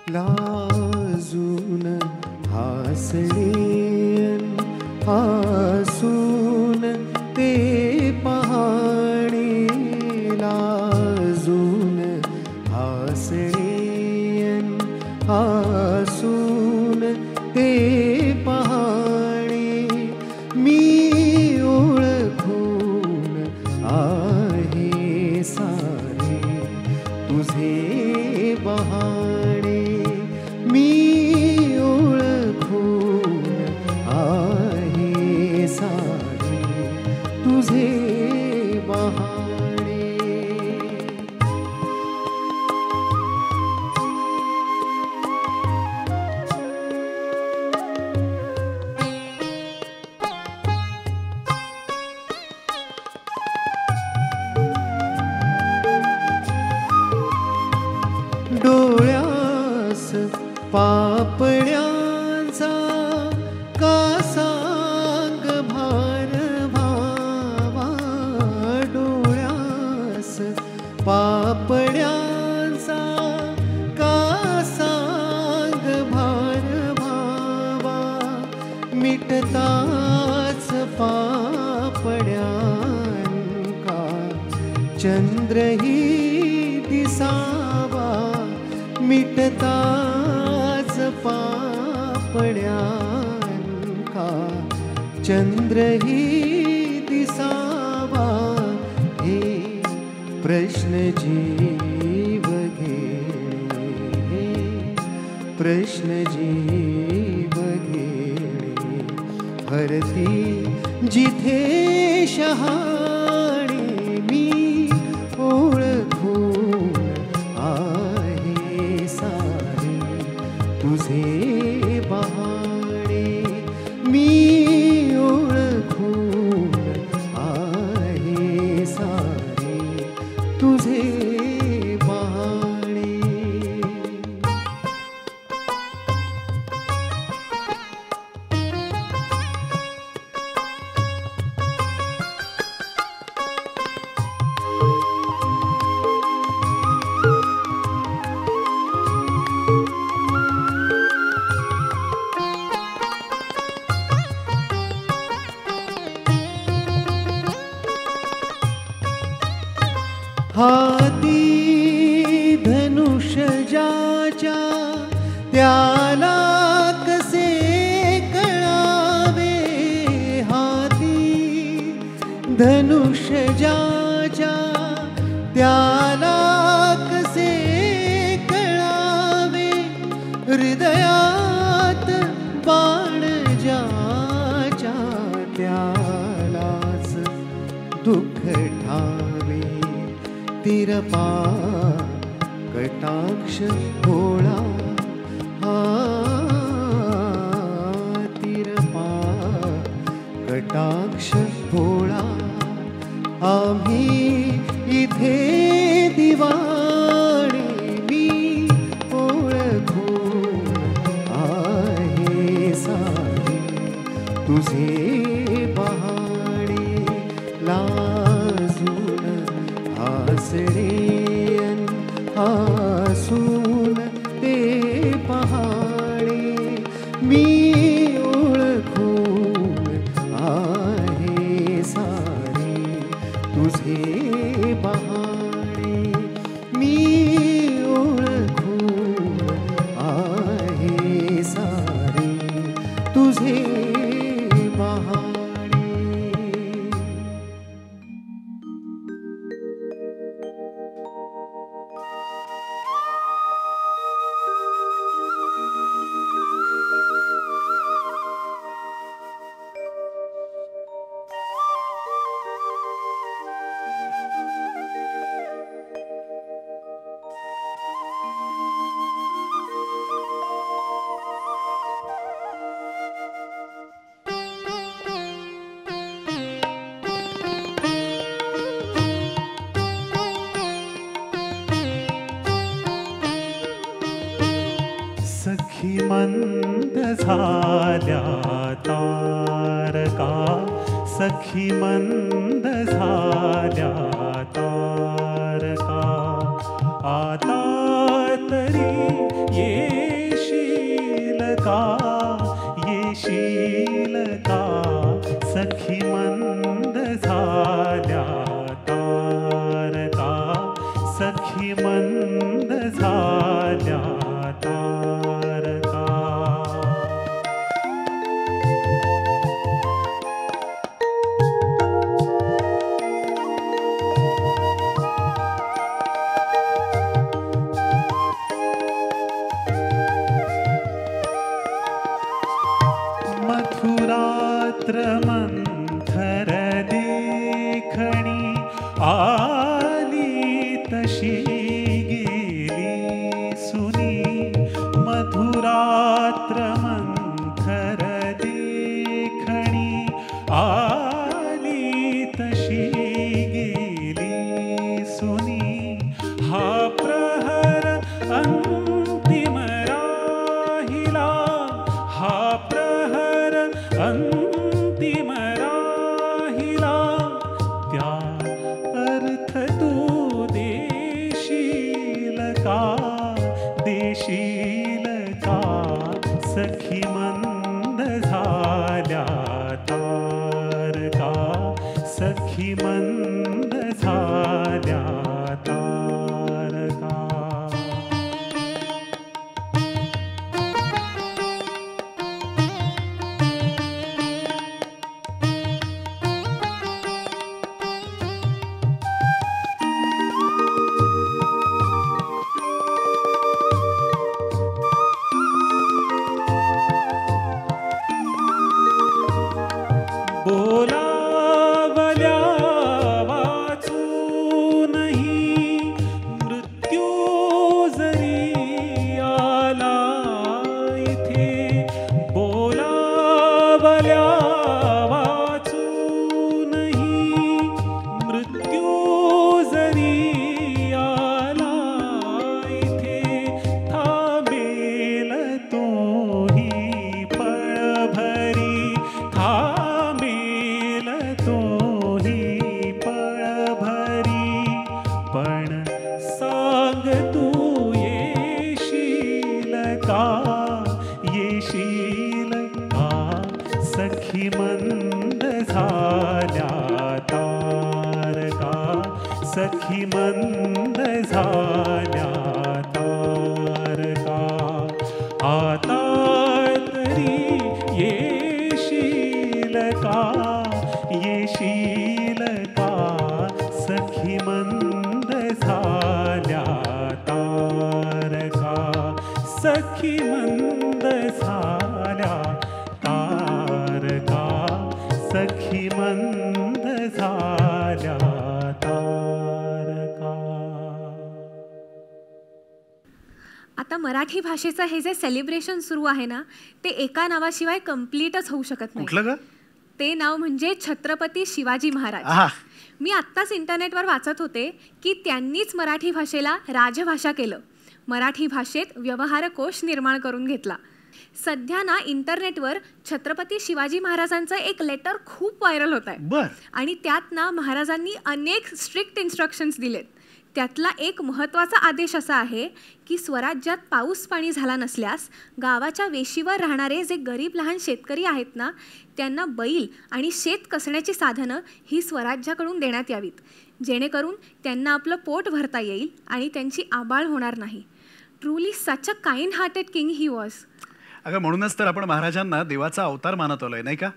लाजून हासणीयन हासून ते पहाणे, लाजून हासणीयन हासून ते पहाणे, मी ओळखून आहे सारे तुझे बहाणे, मी ओळखून आहे सारे तुझे बहाणे. डोळ्यास पापण्यांचा का सांग भार भावा, डोळ्यास पापण्यांचा का सांग भार भावा, मिटताच पापण्यांका चंद्रही दिसावा, मिटताच पापण्यांका चंद्रही दिसावा, हे प्रश्न जीव घेणे, प्रश्न जीव घेणे, हरती जिथे शहाणे, मी ओळखून आहे सारे तुझे बहाणे, मी ओळखून आहे सारे तुझे बहाणे. हाती धनुष ज्याच्या त्याला कसे कळावे, हाती धनुष ज्याच्या त्याला कसे कळावे, हृदयात बाण ज्याच्या त्यालाच दुःख ठावे, तिरपा कटाक्ष भोळा, हा तिरपा कटाक्ष भोळा, आम्ही इथे दिवाणे, मी ओळखून आहे सारे तुझे बहाणे, लाजून हासणेयन हासून ते पहाणे, मी ओळखून आहे सारे तुझे बहाणे, मी ओळखून आहे सारे तुझे बहाणे. झाल्या तारका सखी मंद झाल्या तारका आता तरी येशील का येशील का सखी मंद झाल्या तारका सखी मंद झाल्या तारका मथुरात्र मंथर देखणी आली तशी गेली सुनी मथुरात्र मंथर देखणी आली तशी गेली सुनी हा प्रहर अंतिम राहिला हा प्रहर अंतिम राहिला त्या अर्थ तू देशील का देशील का सखी मंद झाल्या तारका सखी मंद झाल्या तारका बोलावल्या वाचूनही मृत्यू जरी आला इथे बोलावल्या वाचूनही मृत्यू जरी आला इथे थांबेल तोही पळभरी थांबेल तोही पळभरी पण सांग तू येशील का येशील का सखी मंद झाल्या तारका सखी मंद झाल्या तारका आता तरी येशील का येशील का सखी मंद झाल्या तारका सखी मंद झाल्या तारका सखी मंद झाल्या तारका. आता मराठी भाषेचं हे जे सेलिब्रेशन सुरू आहे ना ते एका नावाशिवाय कम्प्लीटच होऊ शकत नाही. कुठलं ग? ते नाव म्हणजे छत्रपती शिवाजी महाराज. आहा. मी आत्ताच इंटरनेटवर वाचत होते की त्यांनीच मराठी भाषेला राजभाषा केलं. मराठी भाषेत व्यवहारकोश निर्माण करून घेतला. सध्या ना इंटरनेटवर छत्रपती शिवाजी महाराजांचं एक लेटर खूप व्हायरल होत आहे. बर. आणि त्यात ना महाराजांनी अनेक स्ट्रिक्ट इन्स्ट्रक्शन्स दिलेत. त्यातला एक महत्त्वाचा आदेश असा आहे की स्वराज्यात पाऊस पाणी झाला नसल्यास गावाच्या वेशीवर राहणारे जे गरीब लहान शेतकरी आहेत ना त्यांना बैल आणि शेत कसण्याची साधनं ही स्वराज्याकडून देण्यात यावीत, जेणेकरून त्यांना आपलं पोट भरता येईल आणि त्यांची आबाळ होणार नाही. Truly such a kind hearted king he was. अगं म्हणूनच तर आपण महाराजांना देवाचा अवतार मानत आलोय नाही का.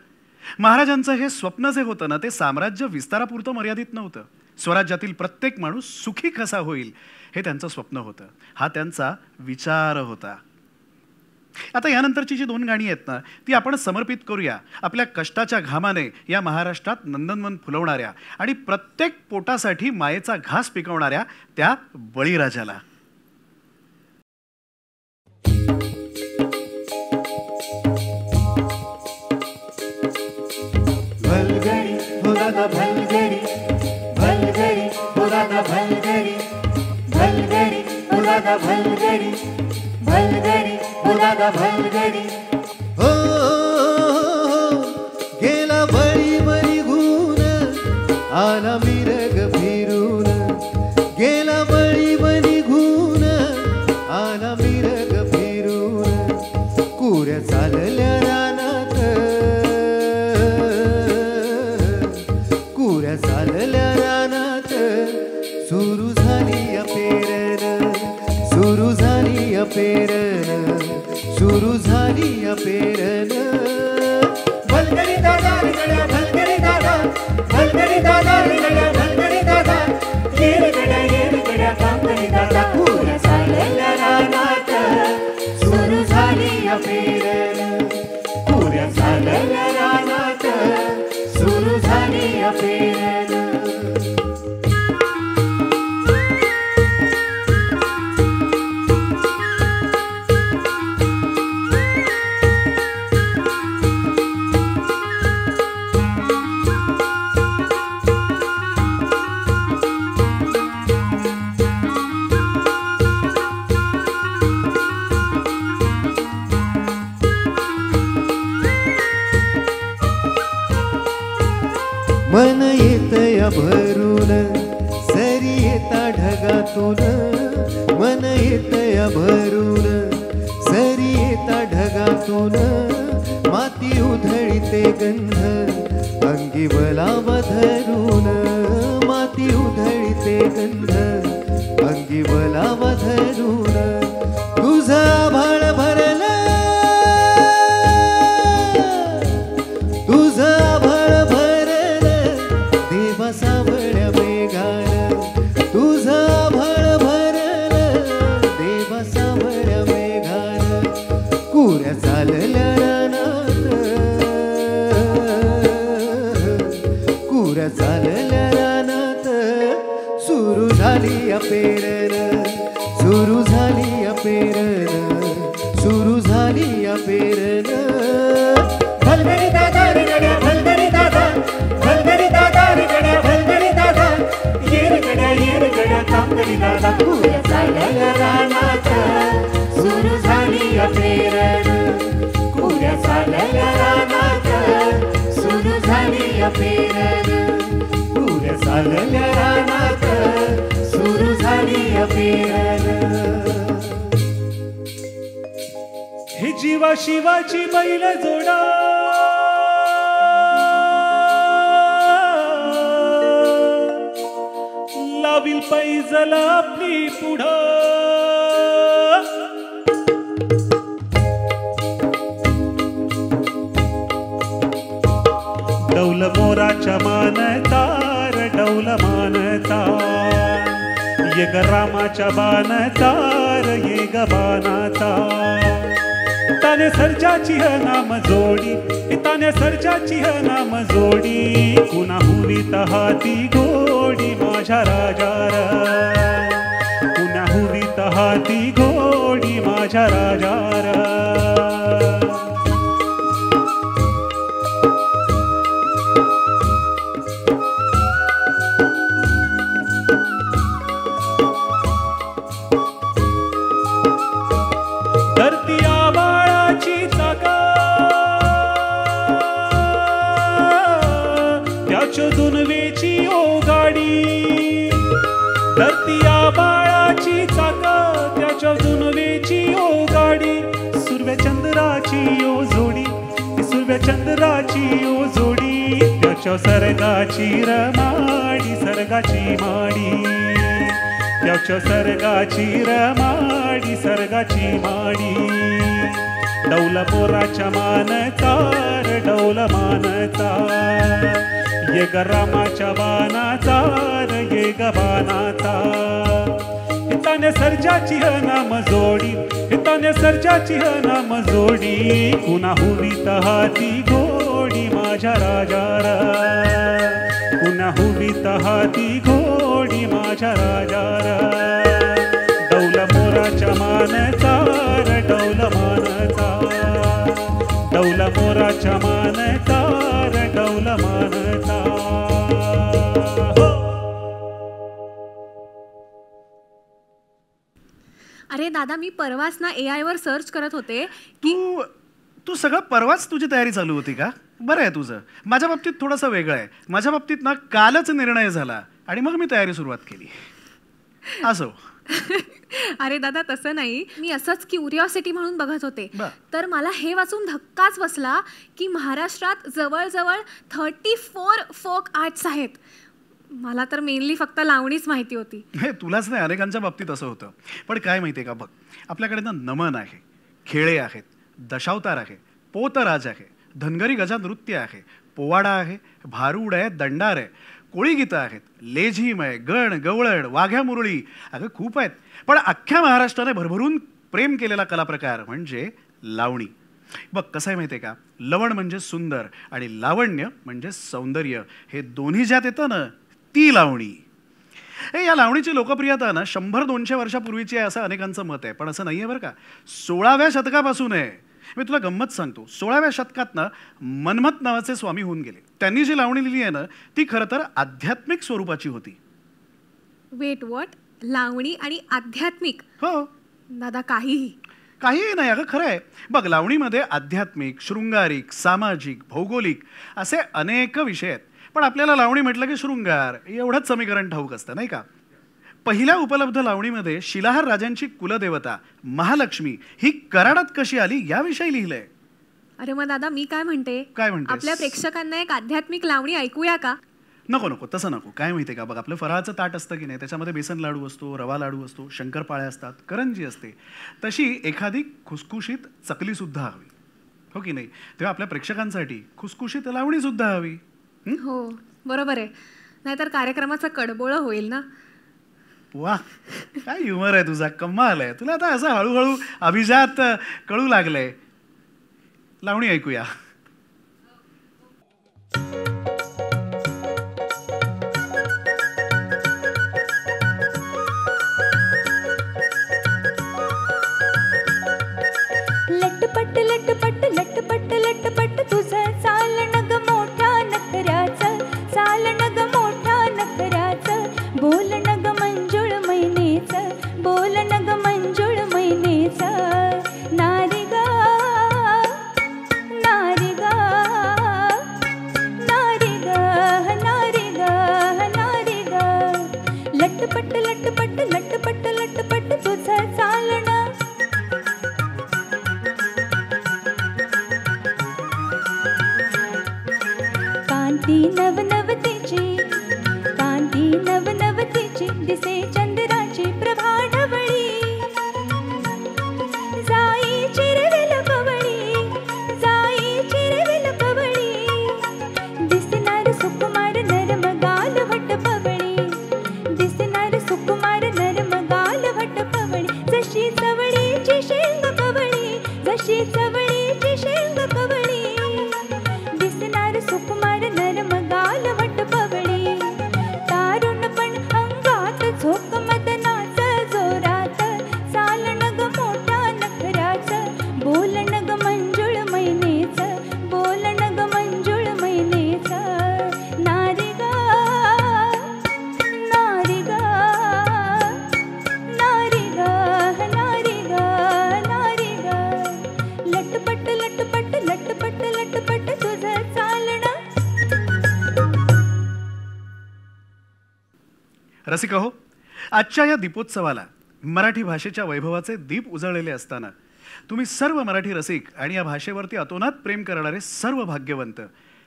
महाराजांचं हे स्वप्न जे होतं ना ते साम्राज्य विस्तारापुरतं मर्यादित नव्हतं. स्वराज्यातील प्रत्येक माणूस सुखी कसा होईल हे त्यांचं स्वप्न होतं. हा त्यांचा विचार होता. आता यानंतरची जी 2 गाणी आहेत ना ती आपण समर्पित करूया आपल्या कष्टाच्या घामाने या महाराष्ट्रात नंदनवन फुलवणाऱ्या आणि प्रत्येक पोटासाठी मायेचा घास पिकवणाऱ्या त्या बळीराजाला. भलगरी हो दादा भलगरी भलगरी हो दादा भलगरी भलगरी हो दादा भलगरी भलगरी हो दादा भलगरी हो गेला बळीवर निघून आला मिरग फिरून गेला बळीवर निघून आला मिरग फिरून कुऱ्या चालल्या रानात कुऱ्या चालल्या रानात सुरू झाली या पेरण सुरू झाली या पेरण सुरू झाली या पेरण भलगडी दादा रे गड्या भलगडी दादा भलगडी दादा रे गड्या भलगडी दादा येर गड्या काम करी दादा कुऱ्या चालल्या रानात सुरू झाली या पेरण कुऱ्या चालल्या रानात सुरू झाली या पेरण मन येतया भरून सरी येता ढगातून मन येतया भरून सरी येता ढगातून माती उधळीते गंध अंगी बलावा धरून माती उधळीते गंध अंगी बलावा धरून तुझा आभाळ भरला तुझा आभाळ भरलं देवा सावळ्या मेघान तुझा आभाळ भरलं देवा सावळ्या मेघान कुऱ्या चालल्या रानात कुऱ्या चालल्या रानात सुरू झाली या पेरण सुरू झाली या पेरण सुरू झाली या पेरण भलगडी दादा रे गड्या भलगडी दादा भलगडी दादा रे गड्या भलगडी दादा येर गड्या काम करी दादा कुऱ्या चालल्या रानात सुरू झाली या पेरण कुऱ्या चालल्या रानात सुरू झाली या पेरण कुऱ्या चालल्या रानात सुरू झाली या पेरण हे जीवा शिवाची बैल जोडा लावील पैजला आपली पुढं डौल मोराच्या मानतार डौल मानतार ये ग रामाच्या बाणतार ये ग बाणातार ताने सर्जाची ह नाम जोडी ताने सर्जाची ह नाम जोडी कुणा हुवीत हाती गोडी माझ्या राजार कुणा हुवीत हाती गोडी माझ्या राजार दुनवेची ओ गाडी धरतीया बाळाची चाका त्याच्या दुनवेची ओ गाडी सुरव्या चंद्राची ओ जोडी सुरव्या चंद्राची ओ जोडी त्याच्या सर्गाची रमाडी सर्गाची माडी त्याच्या सर्गाची रमाडी सर्गाची माडी डौल मोराच्या मानतार डौल मानतार ये ग रामाच्या बाणाचार ये ग बाणाचा ताने सर्जाची ह नाम जोडी ताने सर्जाची ह नाम जोडी कुणा हुवीत हाती गोडी माझ्या राजार कुणा हुवीत हाती गोडी माझ्या राजार डौल मोराच्या मानतार डौल मानतार डौल मोराच्या मानतार डौल मानतार अरे दादा, मी परवाच ना AI वर सर्च करत होते की तू सगळं परवाच तुझी तयारी चालू होती का? बरं आहे तुझं. माझ्या बाबतीत थोडंसं वेगळं आहे. माझ्या बाबतीत ना कालच निर्णय झाला आणि मग मी तयारी सुरुवात केली. असो. अरे दादा तसं नाही, मी असंच क्युरिओसिटी म्हणून बघत होते. बरं. तर मला हे वाचून धक्काच बसला की महाराष्ट्रात जवळजवळ 34 फोक आर्ट्स आहेत. मला तर मेनली फक्त लावणीच माहिती होती. हे तुलाच नाही, अनेकांच्या बाबतीत असं होतं. पण काय माहिती आहे का, बघ आपल्याकडे ना नमन आहे, खेळे आहेत, दशावतार आहे, पोतराज आहे, धनगरी गजा नृत्य आहे, पोवाडा आहे, भारूड आहे, दंडार आहे, कोळी गीतं आहेत, लेझीम आहे, गण गवळण, वाघ्या मुरळी, अगं खूप आहेत. पण अख्ख्या महाराष्ट्राने भरभरून प्रेम केलेला कलाप्रकार म्हणजे लावणी. बघ कसं आहे माहिती आहे का, लवण म्हणजे सुंदर आणि लावण्य म्हणजे सौंदर्य, हे दोन्ही ज्यात येतं ना ती लावणी. या लावणीची लोकप्रियता ना 100-200 वर्षापूर्वीची आहे असं अनेकांचं मत आहे. पण असं नाही आहे बरं का. 16व्या शतकापासून आहे. मी तुला गंमत सांगतो, 16व्या शतकात ना मनमथ नावाचे स्वामी होऊन गेले. त्यांनी जी लावणी लिहिली आहे ना ती खरं तर आध्यात्मिक स्वरूपाची होती. Weight what? लावणी आणि आध्यात्मिक? हो दादा काहीही नाही, अगं खरं आहे. बघ लावणीमध्ये आध्यात्मिक, शृंगारिक, सामाजिक, भौगोलिक असे अनेक विषय आहेत. पण आपल्याला लावणी म्हटलं की शृंगार एवढंच समीकरण ठाऊक असतं नाही का. पहिल्या उपलब्ध लावणीमध्ये शिलाहार राजांची कुलदेवता महालक्ष्मी ही कराडात कशी आली याविषयी लिहिलंय. अरे मग दादा मी काय म्हणते, काय म्हणतेस? आपल्या प्रेक्षकांना एक आध्यात्मिक लावणी ऐकूया का? नको तसं नको. काय माहिती का, बघ आपलं फराळाचं ताट असतं की नाही, त्याच्यामध्ये बेसन लाडू असतो, रवा लाडू असतो, शंकरपाळ्या असतात, करंजी असते. तशी एखादी खुसखुशीत चकली सुद्धा हवी, हो की नाही. तेव्हा आपल्या प्रेक्षकांसाठी खुसखुशीत लावणी सुद्धा हवी. हो बरोबर आहे, नाहीतर कार्यक्रमाचा कडबोळ होईल ना. वा काय ह्युमर आहे तुझा, कमाल आहे. तुला आता असं हळूहळू अभिजात कळू लागलंय. लावणी ऐकूया. लटपट लटपट लटपट लटपट तुझं चालणं ग मोठ्या नखऱ्याचं, चालणं ग मोठ्या नखऱ्याचं, बोलणं ग मंजुळ मैनेचं, बोलणं ग मंजुळ मैनेचं. नारी ग नारी ग नारी ग नारी ग नारी ग, लटपट लटपट लटपट लटपट तुझं चालणं. कांती नवनवतीची, कांती नवनवतीची, दिसे चंद्राची प्रभाढवळी, जाई चिरविल कवळी, जाई चिरविल कवळी, दिसणार सुकुमार नरम गाल वटपवळी, दिसणार सुकुमार नरम गाल वटपवळी, जशी चवळीची शेंग कवळी, जशी चवळीची शेंग कवळी, दिसणार सुकुमार नरम गाल वटपवळी, तारुणपण अंगात झोक मदनाच जोरात, चालणं ग मोठ्या नखऱ्याचं, बोलणं ग मंजुळ मैनेचं, बोलणं ग मंजुळ मैनेचं. नारी ग नारी ग नारी ग नारी ग नारी ग, लटपट लटपट लटपट लटपट तुझं चालणं. रसिका हो, आजच्या या दीपोत्सवाला मराठी भाषेच्या वैभवाचे दीप उजळलेले असताना तुम्ही सर्व मराठी रसिक आणि या भाषेवरती अतोनात प्रेम करणारे सर्व भाग्यवंत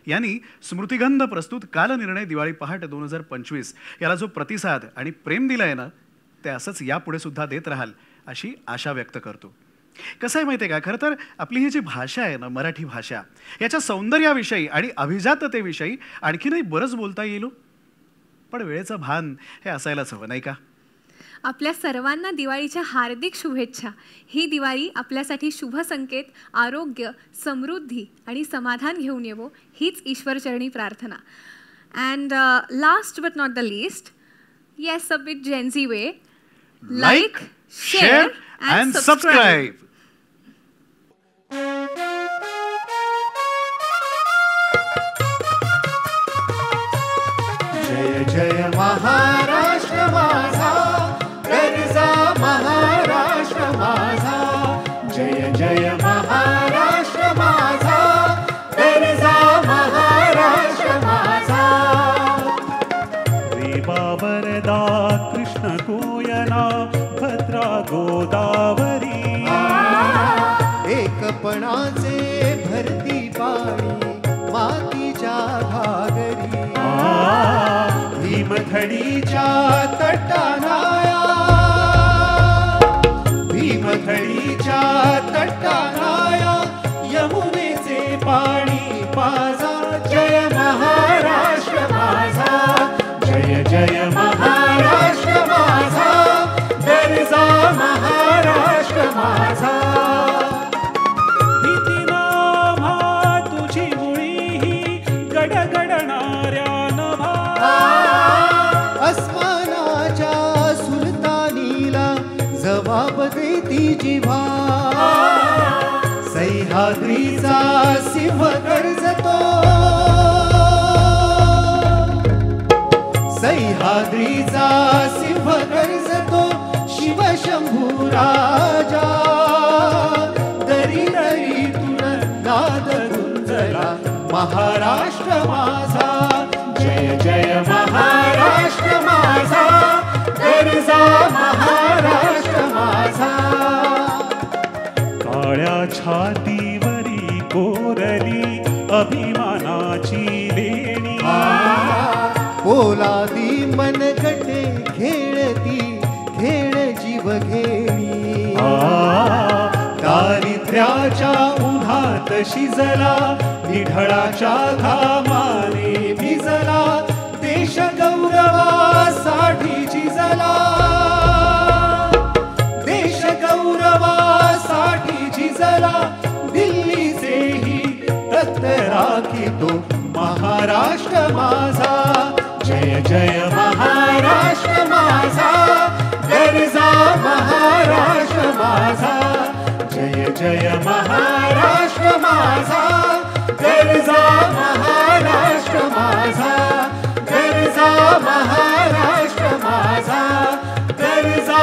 यांनी स्मृतिगंध प्रस्तुत कालनिर्णय दिवाळी पहाट 2025 याला जो प्रतिसाद आणि प्रेम दिलाय ना, ते असंच यापुढे सुद्धा देत राहाल अशी आशा व्यक्त करतो. कसं आहे माहिती आहे का, खरं तर आपली ही जी भाषा आहे ना, मराठी भाषा, याच्या सौंदर्याविषयी आणि अभिजाततेविषयी आणखीनही बरंच बोलता येईल. पण वेळेचं भान हे असायलाच हवं नाही का. आपल्या सर्वांना दिवाळीच्या हार्दिक शुभेच्छा. ही दिवाळी आपल्यासाठी शुभ संकेत, आरोग्य, समृद्धी आणि समाधान घेऊन येवो हीच ईश्वरचरणी प्रार्थना. And last but not the least, yes a bit Gen Z way, like, share and subscribe. जय जय महाराष्ट्र माझा, गरजा महाराष्ट्र माझा, जय जय महाराष्ट्र माझा. कोयना भद्रा गोदावरी एकपणाचे भरती पाणी मातीच्या घागरी भीमथडीच्या तटानाया भीमथडीच्या तटानाया यमुनेचे पाणी पाजा जय महाराष्ट्र माझा जय जय महाराष्ट्र माझा दर्जा महाराष्ट्र माझा भीतीनाभा तुझी मुळी ही गडगडणाऱ्या नभा अस्मानाच्या सुलतानीला जबाब देती जिव्हा सह्याद्रीचा सिंह गर्जतो सह्याद्रीचा सिंह गर्जतो शिवशंभू राजा दरी दरीतून नाद गुंजला महाराष्ट्र माझा जय जय महाराष्ट्र माझा दर्जा महाराष्ट्र माझा काळ्या छातीवरी कोरली अभिमानाची लेणी पोलादी मनगटे खेळती खेळ जीव घेणी दारिद्र्याच्या उन्हात शिजला निढळाच्या घामाने भिजला देश गौरवासाठी झिजला देश गौरवासाठी झिजला दिल्लीचेही रक्त राखितो महाराष्ट्र माझा जय जय महाराष्ट्र माझा दर्जा महाराष्ट्र माझा जय जय महाराष्ट्र माझा दर्जा महाराष्ट्र माझा दर्जा महाराष्ट्र माझा दर्जा